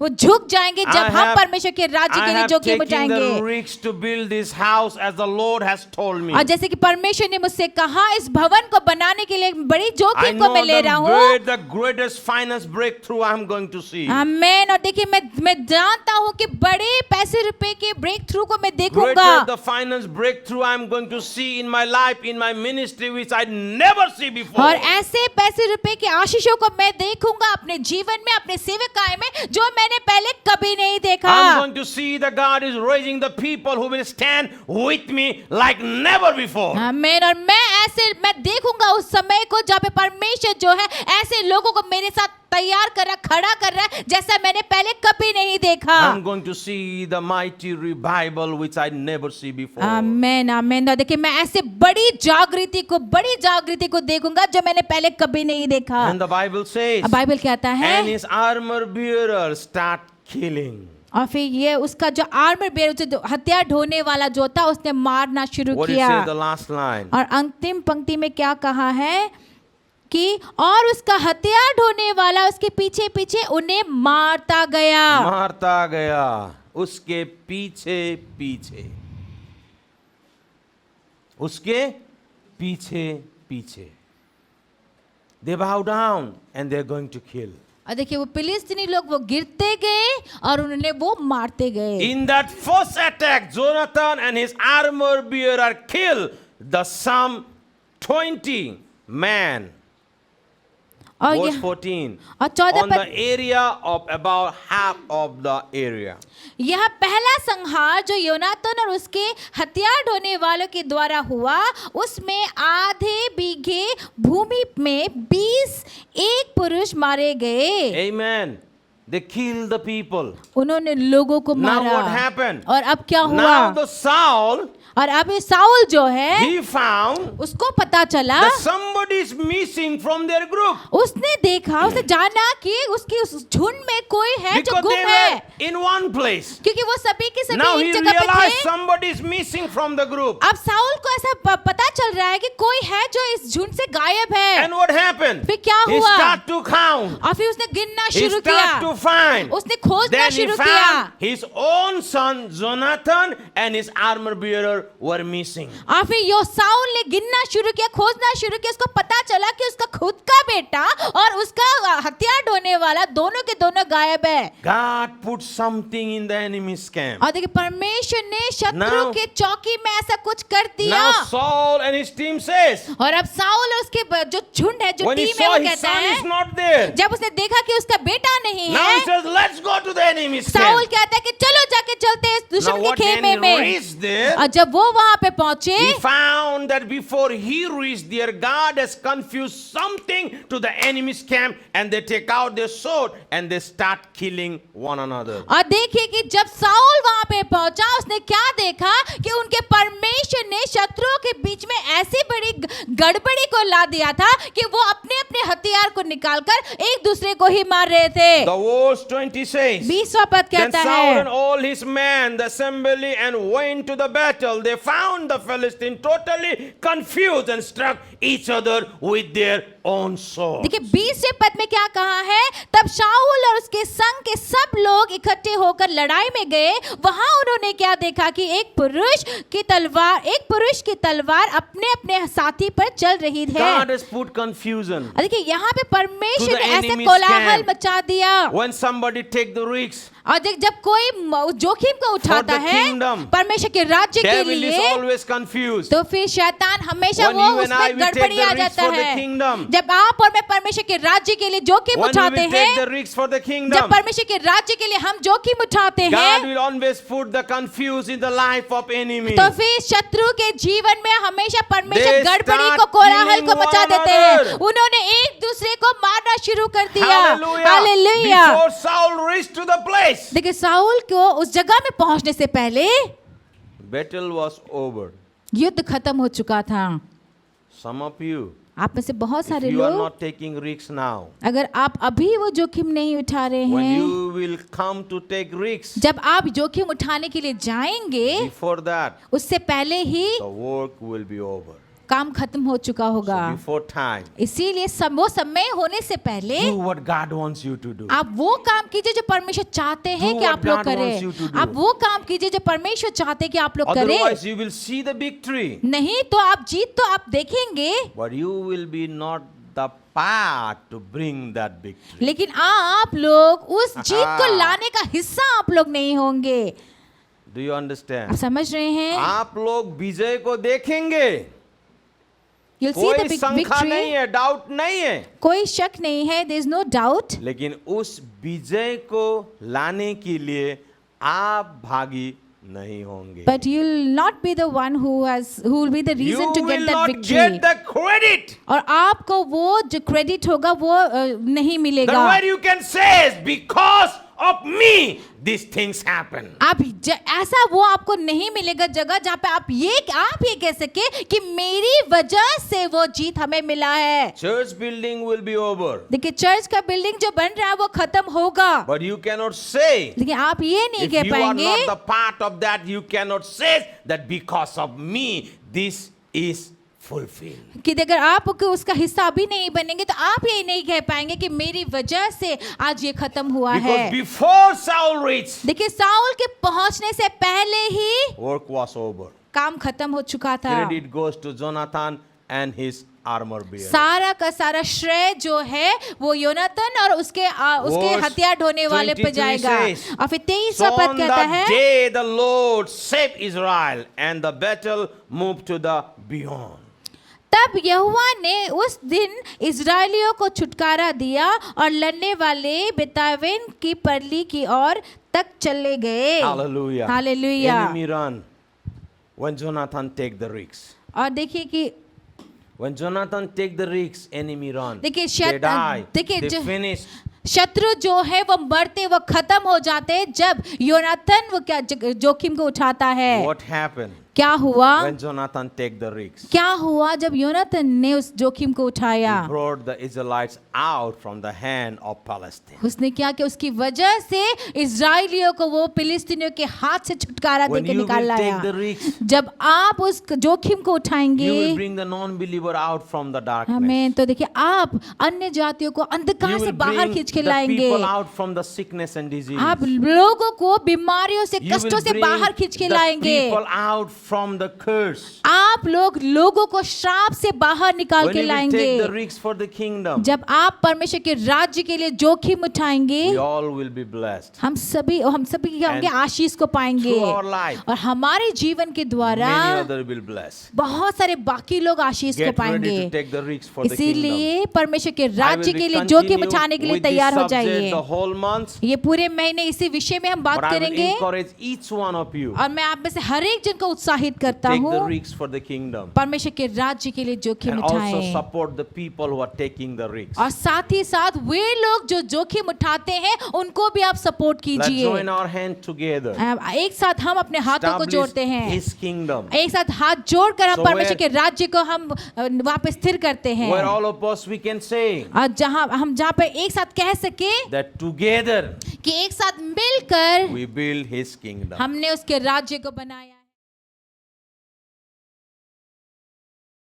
Speaker 1: वो झुक जाएंगे जब हम परमेश्वर के राज्य
Speaker 2: I
Speaker 1: के लिए
Speaker 2: have
Speaker 1: जोखिम
Speaker 2: taken
Speaker 1: उठाएंगे।
Speaker 2: the risks to build this house as the Lord has told me.
Speaker 1: और जैसे कि परमेश्वर ने मुझसे कहा इस भवन को बनाने के लिए बड़ी
Speaker 2: I
Speaker 1: जोखिम को
Speaker 2: know
Speaker 1: मैं ले रहा हूँ।
Speaker 2: the greatest finance breakthrough I am going to see.
Speaker 1: आमीन। और देखिए मैं जानता हूँ कि बड़े पैसे रुपए के ब्रेक थ्रू को मैं देखूंगा।
Speaker 2: Greater the finance breakthrough I am going to see in my life, in my ministry, which I never see before.
Speaker 1: और ऐसे पैसे रुपए के आशीषों को मैं देखूंगा अपने जीवन में, अपने सेवकाई में, जो मैंने पहले कभी नहीं देखा।
Speaker 2: I'm going to see that God is raising the people who will stand with me like never before.
Speaker 1: आमीन। और मैं देखूंगा उस समय को जब परमेश्वर जो है ऐसे लोगों को मेरे साथ तैयार कर रहा, खड़ा कर रहा है जैसा मैंने पहले कभी नहीं देखा।
Speaker 2: I'm going to see the mighty revival which I never see before.
Speaker 1: आमीन आमीन। और देखिए मैं ऐसे बड़ी जागृति को देखूंगा जो मैंने पहले कभी नहीं देखा।
Speaker 2: And the Bible says,
Speaker 1: अब बाइबल कहता है,
Speaker 2: and his armor bearers start killing.
Speaker 1: और फिर ये उसका जो आर्मर बेयर जो हथियार ढोने वाला जो था उसने मारना शुरू
Speaker 2: What it
Speaker 1: किया।
Speaker 2: says the last line?
Speaker 1: और अंतिम पंक्ति में क्या कहा है कि और उसका हथियार ढोने वाला उसके पीछे पीछे उन्हें मारता गया।
Speaker 2: उसके पीछे पीछे, उसके पीछे पीछे। They bow down and they're going to kill.
Speaker 1: और देखिए वो फिलिस्तीनी लोग वो गिरते गए और उन्होंने वो मारते गए।
Speaker 2: In that first attack, Jonathan and his armor bearer killed the some 20 men.
Speaker 1: और
Speaker 2: Verse
Speaker 1: यह
Speaker 2: 14.
Speaker 1: और 14
Speaker 2: On the area of about half of the area.
Speaker 1: यह पहला संहार जो योनातन और उसके हथियार ढोने वालों के द्वारा हुआ उसमें आधे बीघे भूमि में 20 एक पुरुष मारे गए।
Speaker 2: Amen. They killed the people.
Speaker 1: उन्होंने लोगों को
Speaker 2: Now
Speaker 1: मारा।
Speaker 2: what happened?
Speaker 1: और अब क्या हुआ?
Speaker 2: Now the Saul,
Speaker 1: और अब ये साउल जो है
Speaker 2: he found
Speaker 1: उसको पता चला,
Speaker 2: that somebody is missing from their group.
Speaker 1: उसने देखा, उसने जाना कि उसकी उस झुंड में कोई है जो
Speaker 2: Because
Speaker 1: गुम
Speaker 2: they
Speaker 1: है,
Speaker 2: were in one place.
Speaker 1: क्योंकि वो सभी के
Speaker 2: Now
Speaker 1: सभी
Speaker 2: he
Speaker 1: एक जगह पे
Speaker 2: realized
Speaker 1: थे।
Speaker 2: somebody is missing from the group.
Speaker 1: अब साउल को ऐसा पता चल रहा है कि कोई है जो इस झुंड से गायब है।
Speaker 2: And what happened?
Speaker 1: फिर क्या
Speaker 2: He
Speaker 1: हुआ?
Speaker 2: started to count.
Speaker 1: और फिर उसने गिनना
Speaker 2: He
Speaker 1: शुरू किया,
Speaker 2: started to find.
Speaker 1: उसने खोजना
Speaker 2: Then he
Speaker 1: शुरू किया।
Speaker 2: found his own son Jonathan and his armor bearer were missing.
Speaker 1: और फिर यो साउल ने गिनना शुरू किया, खोजना शुरू किया, उसको पता चला कि उसका खुद का बेटा और उसका हथियार ढोने वाला दोनों के दोनों गायब है।
Speaker 2: God put something in the enemy's camp.
Speaker 1: और देखिए परमेश्वर ने शत्रु
Speaker 2: Now-
Speaker 1: के चौकी में ऐसा कुछ कर दिया।
Speaker 2: Now Saul and his team says,
Speaker 1: और अब साउल और उसके जो झुंड है, जो
Speaker 2: when he
Speaker 1: टीम है,
Speaker 2: saw
Speaker 1: वो
Speaker 2: his
Speaker 1: कहता
Speaker 2: son
Speaker 1: है,
Speaker 2: is not there,
Speaker 1: जब उसने देखा कि उसका बेटा नहीं
Speaker 2: now he
Speaker 1: है,
Speaker 2: says, let's go to the enemy's
Speaker 1: Saul
Speaker 2: camp.
Speaker 1: कहता है कि चलो जाके चलते हैं इस
Speaker 2: Now
Speaker 1: दुश्मन
Speaker 2: what
Speaker 1: के
Speaker 2: when
Speaker 1: खेमे
Speaker 2: he
Speaker 1: में।
Speaker 2: reached there,
Speaker 1: और जब वो वहां पे पहुंचे,
Speaker 2: he found that before he reached there, God has confused something to the enemy's camp, and they take out their sword and they start killing one another.
Speaker 1: और देखिए कि जब साउल वहां पे पहुंचा उसने क्या देखा कि उनके परमेश्वर ने शत्रुओं के बीच में ऐसी बड़ी गड़बड़ी को ला दिया था कि वो अपने अपने हथियार को निकालकर एक दूसरे को ही मार रहे थे।
Speaker 2: The verse 20 says,
Speaker 1: 20वां पद
Speaker 2: Then
Speaker 1: कहता
Speaker 2: Saul and
Speaker 1: है,
Speaker 2: all his men, the assembly, and went to the battle. They found the Philistines totally confused and struck each other with their own swords.
Speaker 1: देखिए 20वें पद में क्या कहा है, तब शाऊल और उसके संग के सब लोग इकट्ठे होकर लड़ाई में गए। वहां उन्होंने क्या देखा कि एक पुरुष की तलवार अपने अपने साथी पर चल रही है।
Speaker 2: God has put confusion.
Speaker 1: देखिए यहाँ पे परमेश्वर
Speaker 2: To
Speaker 1: ने
Speaker 2: the
Speaker 1: ऐसा
Speaker 2: enemy's
Speaker 1: कोलाहल
Speaker 2: camp.
Speaker 1: मचा दिया।
Speaker 2: When somebody take the risks,
Speaker 1: और जब कोई जोखिम को उठाता
Speaker 2: For the
Speaker 1: है
Speaker 2: kingdom,
Speaker 1: परमेश्वर के राज्य के
Speaker 2: devil is
Speaker 1: लिए,
Speaker 2: always confused.
Speaker 1: तो फिर शैतान हमेशा
Speaker 2: When
Speaker 1: वो
Speaker 2: you and I,
Speaker 1: उसमें
Speaker 2: we take
Speaker 1: गड़बड़ी
Speaker 2: the
Speaker 1: आ
Speaker 2: risks
Speaker 1: जाता
Speaker 2: for the
Speaker 1: है।
Speaker 2: kingdom.
Speaker 1: जब आप और मैं परमेश्वर के राज्य के लिए जोखिम
Speaker 2: When we
Speaker 1: उठाते
Speaker 2: will take the
Speaker 1: हैं,
Speaker 2: risks for the
Speaker 1: जब
Speaker 2: kingdom,
Speaker 1: परमेश्वर के राज्य के लिए हम जोखिम उठाते
Speaker 2: God
Speaker 1: हैं,
Speaker 2: will always put the confused in the life of enemy.
Speaker 1: तो फिर शत्रु के जीवन में हमेशा परमेश्वर
Speaker 2: They
Speaker 1: गड़बड़ी
Speaker 2: start
Speaker 1: को कोलाहल
Speaker 2: killing
Speaker 1: को मचा
Speaker 2: one
Speaker 1: देते हैं।
Speaker 2: another.
Speaker 1: उन्होंने एक दूसरे को मारना शुरू कर दिया।
Speaker 2: Hallelujah.
Speaker 1: Hallelujah.
Speaker 2: Before Saul reached to the place,
Speaker 1: देखिए साउल को उस जगह में पहुंचने से पहले
Speaker 2: battle was over.
Speaker 1: युद्ध खत्म हो चुका था।
Speaker 2: Some of you,
Speaker 1: आप में से बहुत
Speaker 2: if
Speaker 1: सारे
Speaker 2: you are
Speaker 1: लोग,
Speaker 2: not taking risks now,
Speaker 1: अगर आप अभी वो जोखिम नहीं उठा रहे
Speaker 2: when
Speaker 1: हैं,
Speaker 2: you will come to take risks,
Speaker 1: जब आप जोखिम उठाने के लिए जाएंगे,
Speaker 2: before that,
Speaker 1: उससे पहले ही
Speaker 2: the work will be over.
Speaker 1: काम खत्म हो चुका होगा।
Speaker 2: So before time,
Speaker 1: इसीलिए वो समय होने से पहले
Speaker 2: do what God wants you to do.
Speaker 1: आप वो काम कीजिए जो परमेश्वर चाहते हैं
Speaker 2: Do
Speaker 1: कि
Speaker 2: what
Speaker 1: आप लोग
Speaker 2: God wants you to
Speaker 1: करें।
Speaker 2: do.
Speaker 1: आप वो काम कीजिए जो परमेश्वर चाहते हैं कि आप लोग करें।
Speaker 2: Otherwise, you will see the victory,
Speaker 1: नहीं तो आप जीत तो आप देखेंगे,
Speaker 2: but you will be not the part to bring that victory.
Speaker 1: लेकिन आप लोग उस जीत को लाने का हिस्सा आप लोग नहीं होंगे।
Speaker 2: Do you
Speaker 1: आप
Speaker 2: understand?
Speaker 1: समझ रहे हैं?
Speaker 2: आप लोग विजय को देखेंगे,
Speaker 1: You'll see
Speaker 2: कोई
Speaker 1: the
Speaker 2: शंका नहीं
Speaker 1: victory.
Speaker 2: है, डाउट नहीं है,
Speaker 1: कोई शक नहीं है, there is no doubt.
Speaker 2: लेकिन उस विजय को लाने के लिए आप भागी नहीं होंगे.
Speaker 1: But you'll not be the one who will be the
Speaker 2: You
Speaker 1: reason to
Speaker 2: will
Speaker 1: get that
Speaker 2: not
Speaker 1: victory.
Speaker 2: get the credit.
Speaker 1: और आपको वो जो क्रेडिट होगा वो नहीं
Speaker 2: That
Speaker 1: मिलेगा।
Speaker 2: where you can say, because of me, these things happen.
Speaker 1: आप ऐसा वो आपको नहीं मिलेगा जगह जहाँ पे आप ये कह सके कि मेरी वजह से वो जीत हमें मिला है।
Speaker 2: Church building will be over,
Speaker 1: देखिए चर्च का बिल्डिंग जो बन रहा है वो खत्म होगा,
Speaker 2: but you cannot say,
Speaker 1: लेकिन आप ये नहीं
Speaker 2: if
Speaker 1: कह
Speaker 2: you are
Speaker 1: पाएंगे
Speaker 2: not the part of that, you cannot say that because of me, this is fulfilled.
Speaker 1: कि अगर आप उसका हिस्सा अभी नहीं बनेंगे तो आप ये नहीं कह पाएंगे कि मेरी वजह से आज ये खत्म हुआ है।
Speaker 2: Because before Saul reached,
Speaker 1: देखिए साउल के पहुंचने से पहले ही
Speaker 2: work was over.
Speaker 1: काम खत्म हो चुका था।
Speaker 2: Credit goes to Jonathan and his armor bearer.
Speaker 1: सारा का सारा श्रेय जो है वो योनातन और उसके
Speaker 2: Verse
Speaker 1: हथियार ढोने वाले पे
Speaker 2: 23
Speaker 1: जाएगा।
Speaker 2: says,
Speaker 1: और फिर 23वां
Speaker 2: So
Speaker 1: पद
Speaker 2: on
Speaker 1: कहता
Speaker 2: that
Speaker 1: है,
Speaker 2: day the Lord saved Israel and the battle moved to the beyond.
Speaker 1: तब यहोवा ने उस दिन इजरायलियों को छुटकारा दिया और लड़ने वाले बेतावेन की परली की ओर तक चले गए।
Speaker 2: Hallelujah.
Speaker 1: Hallelujah.
Speaker 2: Enemy run when Jonathan take the risks.
Speaker 1: और देखिए कि
Speaker 2: When Jonathan take the risks, enemy run.
Speaker 1: देखिए
Speaker 2: They die.
Speaker 1: देखिए
Speaker 2: They finish.
Speaker 1: शत्रु जो है वो मरते वो खत्म हो जाते हैं जब योनातन वो क्या जोखिम को उठाता है।
Speaker 2: What happened
Speaker 1: क्या हुआ?
Speaker 2: when Jonathan take the risks?
Speaker 1: क्या हुआ जब योनातन ने उस जोखिम को उठाया?
Speaker 2: He brought the Israelites out from the hand of Palestine.
Speaker 1: उसने क्या किया? उसकी वजह से इजराइलियों को वो फिलिस्तीनियों के हाथ से छुटकारा
Speaker 2: When
Speaker 1: देके
Speaker 2: you
Speaker 1: निकाल
Speaker 2: will
Speaker 1: लाया।
Speaker 2: take the risks,
Speaker 1: जब आप उस जोखिम को
Speaker 2: you will
Speaker 1: उठाएंगे,
Speaker 2: bring the non-believer out from the darkness.
Speaker 1: हमें तो देखिए आप अन्य जातियों को
Speaker 2: You
Speaker 1: अंधकार से
Speaker 2: will
Speaker 1: बाहर
Speaker 2: bring
Speaker 1: खींच के
Speaker 2: the
Speaker 1: लाएंगे।
Speaker 2: people out from the sickness and disease.
Speaker 1: आप लोगों को बीमारियों से
Speaker 2: You will
Speaker 1: कष्टों से
Speaker 2: bring
Speaker 1: बाहर खींच के
Speaker 2: the
Speaker 1: लाएंगे।
Speaker 2: people out from the curse.
Speaker 1: आप लोगों को श्राप से बाहर निकाल
Speaker 2: When
Speaker 1: के
Speaker 2: you will
Speaker 1: लाएंगे।
Speaker 2: take the risks for the kingdom,
Speaker 1: जब आप परमेश्वर के राज्य के लिए जोखिम उठाएंगे,
Speaker 2: we all will be blessed.
Speaker 1: हम सभी क्या होंगे?
Speaker 2: And
Speaker 1: आशीष को पाएंगे।
Speaker 2: through our life,
Speaker 1: और हमारे जीवन के द्वारा
Speaker 2: many others will bless.
Speaker 1: बहुत सारे बाकी लोग आशीष को
Speaker 2: Get ready
Speaker 1: पाएंगे।
Speaker 2: to take the risks for the kingdom.
Speaker 1: इसीलिए परमेश्वर के
Speaker 2: I will
Speaker 1: राज्य
Speaker 2: be
Speaker 1: के लिए जोखिम
Speaker 2: continue
Speaker 1: उठाने के लिए
Speaker 2: with this
Speaker 1: तैयार हो
Speaker 2: subject
Speaker 1: जाइए।
Speaker 2: the whole month.
Speaker 1: ये पूरे महीने इसी विषय में हम बात
Speaker 2: But I will
Speaker 1: करेंगे
Speaker 2: encourage each one of you
Speaker 1: और मैं आप में से हर एक जन को उत्साहित करता
Speaker 2: take the
Speaker 1: हूँ
Speaker 2: risks for the kingdom
Speaker 1: परमेश्वर के राज्य के लिए जोखिम
Speaker 2: and also
Speaker 1: उठाएं
Speaker 2: support the people who are taking the risks.
Speaker 1: और साथ ही साथ वे लोग जो जोखिम उठाते हैं उनको भी आप सपोर्ट
Speaker 2: Let's
Speaker 1: कीजिए।
Speaker 2: join our hand together.
Speaker 1: एक साथ हम अपने हाथों को
Speaker 2: Establish
Speaker 1: जोड़ते हैं,
Speaker 2: His kingdom.
Speaker 1: एक साथ हाथ जोड़कर हम
Speaker 2: So
Speaker 1: परमेश्वर के
Speaker 2: where-
Speaker 1: राज्य को हम वहाँ पे स्थिर करते हैं
Speaker 2: Where all of us we can say
Speaker 1: और जहाँ पे एक साथ कह सके
Speaker 2: that together
Speaker 1: कि एक साथ मिलकर
Speaker 2: we build His kingdom.
Speaker 1: हमने उसके राज्य को बनाया।